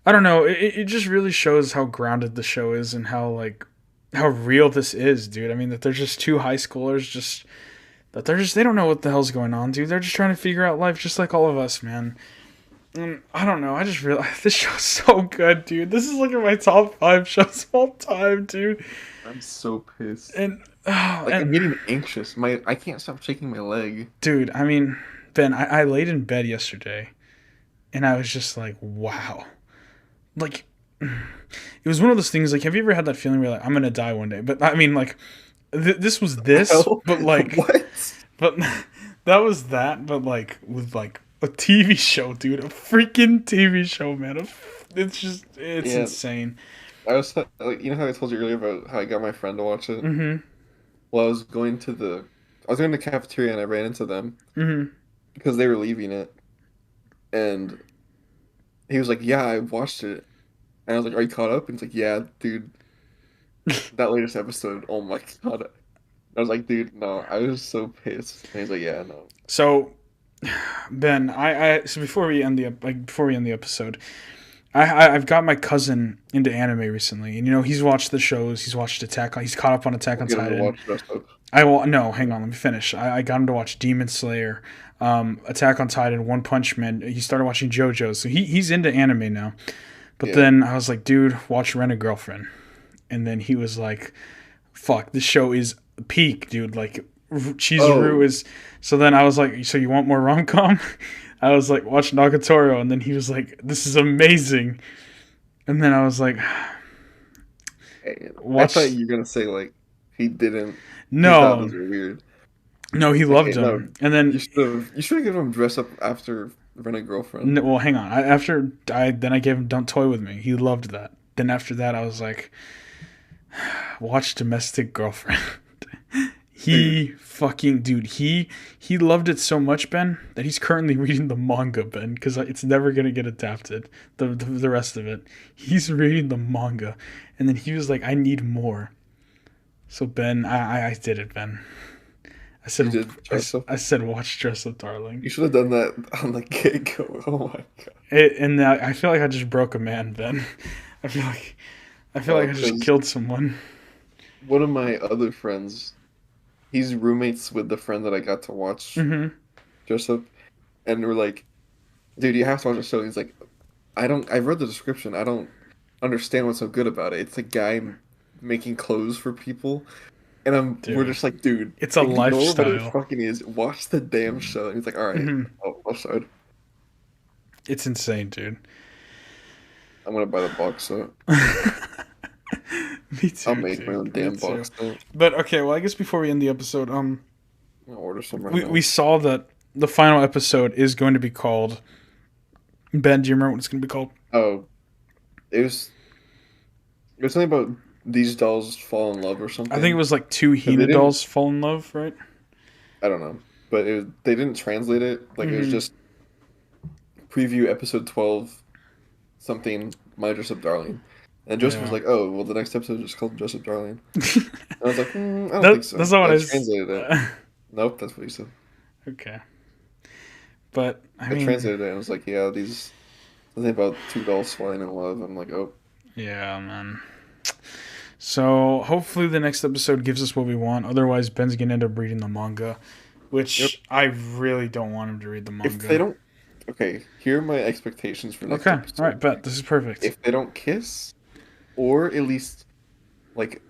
[SPEAKER 1] I don't know, it just really shows how grounded the show is and how real this is, dude. I mean, that they're just two high schoolers they don't know what the hell's going on, dude. They're just trying to figure out life just like all of us, man. I don't know. I just realized this show's so good, dude. This is like in my top 5 shows of all time, dude.
[SPEAKER 2] I'm so pissed.
[SPEAKER 1] And
[SPEAKER 2] I'm getting anxious. I can't stop shaking my leg.
[SPEAKER 1] dude, I mean, Ben, I laid in bed yesterday, and I was just like, wow. Like, it was one of those things. Like, have you ever had that feeling where you're like, I'm gonna die one day? But I mean, like, this was this, but like,
[SPEAKER 2] what?
[SPEAKER 1] But that was that, but like with like a TV show, dude, a freaking TV show, man. It's insane.
[SPEAKER 2] I was like, you know how I told you earlier about how I got my friend to watch it.
[SPEAKER 1] Mm-hmm.
[SPEAKER 2] Well, I was going to the cafeteria and I ran into them because they were leaving it, and he was like, "Yeah, I watched it," and I was like, "Are you caught up?" And he's like, "Yeah, dude, that latest episode. Oh my god." I was like, "Dude, no." I was so pissed. And he's like, "Yeah, no."
[SPEAKER 1] So, Ben, so before we end the episode, I've got my cousin into anime recently, and he's watched the shows. He's watched he's caught up on Attack on Titan. No, hang on, let me finish. I got him to watch Demon Slayer, Attack on Titan, One Punch Man. He started watching JoJo, so he's into anime now. But then I was like, dude, watch Rent a Girlfriend. And then he was like, fuck, this show is peak, dude. Like, Chizuru is... So then I was like, so you want more rom-com? I was like, watch Nagatoro. And then he was like, this is amazing. And then I was like...
[SPEAKER 2] I thought you were going to say, like, he didn't...
[SPEAKER 1] No.
[SPEAKER 2] He thought those were weird.
[SPEAKER 1] No, he loved him.
[SPEAKER 2] No,
[SPEAKER 1] and then...
[SPEAKER 2] You should have given him Dress Up after Rent a Girlfriend.
[SPEAKER 1] No, well, hang on. Then I gave him Don't Toy With Me. He loved that. Then after that, I was like... Watch Domestic Girlfriend. He loved it so much, Ben, that he's currently reading the manga, Ben, because it's never gonna get adapted. The rest of it, he's reading the manga, and then he was like, "I need more." So Ben, I did it, Ben. I said, watch Dress Up Darling.
[SPEAKER 2] You should have done that on the get-go. Oh my god.
[SPEAKER 1] And I feel like I just broke a man, Ben. I feel like I just killed someone.
[SPEAKER 2] One of my other friends, he's roommates with the friend that I got to watch Dress Up, and we're like, dude, you have to watch the show. He's like, I read the description. I don't understand what's so good about it. It's a guy making clothes for people, and we're just like, dude,
[SPEAKER 1] it's a lifestyle.
[SPEAKER 2] It fucking is. Watch the damn show. And he's like, all right, I'll show it.
[SPEAKER 1] It's insane, dude.
[SPEAKER 2] I'm gonna buy the box set.
[SPEAKER 1] Me too.
[SPEAKER 2] I'll make my own damn box set.
[SPEAKER 1] But okay, well, I guess before we end the episode,
[SPEAKER 2] I'll order some right now.
[SPEAKER 1] We saw that the final episode is going to be called. Ben, do you remember what it's going to be called?
[SPEAKER 2] Oh, it was something about these dolls fall in love or something.
[SPEAKER 1] I think it was like two Hina dolls fall in love, right?
[SPEAKER 2] I don't know, but they didn't translate it. Like it was just preview episode 12, something. My Dress Up Darling. And Joseph was like, "Oh, well, the next episode is just called Dress Up Darling." And I was like, "I don't think so."
[SPEAKER 1] That's not what I
[SPEAKER 2] translated it. Nope, that's what he said.
[SPEAKER 1] Okay, but I
[SPEAKER 2] translated it. And I was like, "Yeah, these something about two dolls falling in love." I'm like, "Oh,
[SPEAKER 1] yeah, man." So hopefully the next episode gives us what we want. Otherwise, Ben's gonna end up reading the manga, which I really don't want him to read the manga.
[SPEAKER 2] If they don't, okay, here are my expectations for next episode.
[SPEAKER 1] All right, bet this is perfect.
[SPEAKER 2] If they don't kiss, or at least like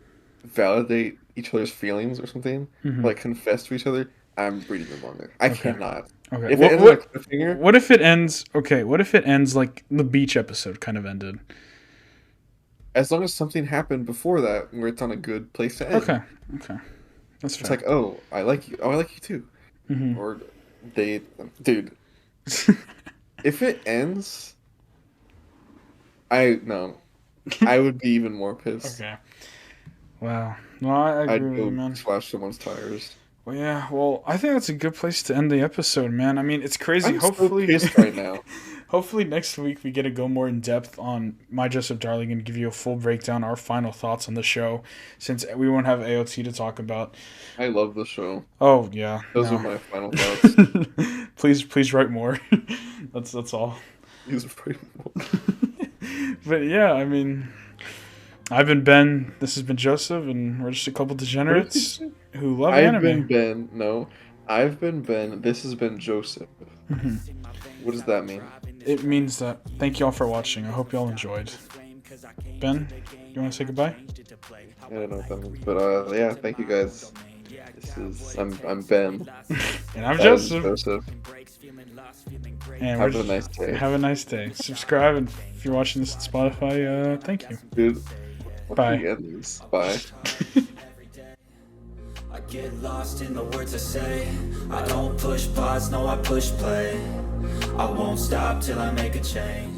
[SPEAKER 2] validate each other's feelings or something, like confess to each other, I'm reading the manga. I cannot.
[SPEAKER 1] Okay.
[SPEAKER 2] If it ends on a cliffhanger,
[SPEAKER 1] what if it ends? Okay, what if it ends like the beach episode kind of ended?
[SPEAKER 2] As long as something happened before that, where it's on a good place to end.
[SPEAKER 1] Okay, that's fair.
[SPEAKER 2] It's like, oh, I like you. Oh, I like you too. Or dude. If it ends, I would be even more pissed.
[SPEAKER 1] Okay. Wow. Well, I agree with you, man.
[SPEAKER 2] Slash someone's tires.
[SPEAKER 1] Well, yeah. Well, I think that's a good place to end the episode, man. I mean, it's crazy.
[SPEAKER 2] I'm hopefully so pissed right now.
[SPEAKER 1] Hopefully next week we get to go more in depth on My Dress Up Darling and give you a full breakdown, our final thoughts on the show, since we won't have AOT to talk about.
[SPEAKER 2] I love the show.
[SPEAKER 1] Oh yeah.
[SPEAKER 2] Those are my final thoughts.
[SPEAKER 1] Please write more. That's all.
[SPEAKER 2] Please write more.
[SPEAKER 1] But yeah, I mean, I've been Ben. This has been Joseph, and we're just a couple degenerates who love anime.
[SPEAKER 2] I've been Ben. This has been Joseph. What does that mean?
[SPEAKER 1] It means that thank you all for watching. I hope you all enjoyed. Ben, you want to say goodbye?
[SPEAKER 2] I don't know what that means, but yeah, thank you guys. I'm Ben.
[SPEAKER 1] And I'm Joseph. And
[SPEAKER 2] have a nice day.
[SPEAKER 1] Have a nice day. Subscribe, and if you're watching this on Spotify, thank you.
[SPEAKER 2] Dude,
[SPEAKER 1] bye.
[SPEAKER 2] Bye.
[SPEAKER 3] I get lost in the words I say. I don't push pause, no, I push play. I won't stop till I make a change.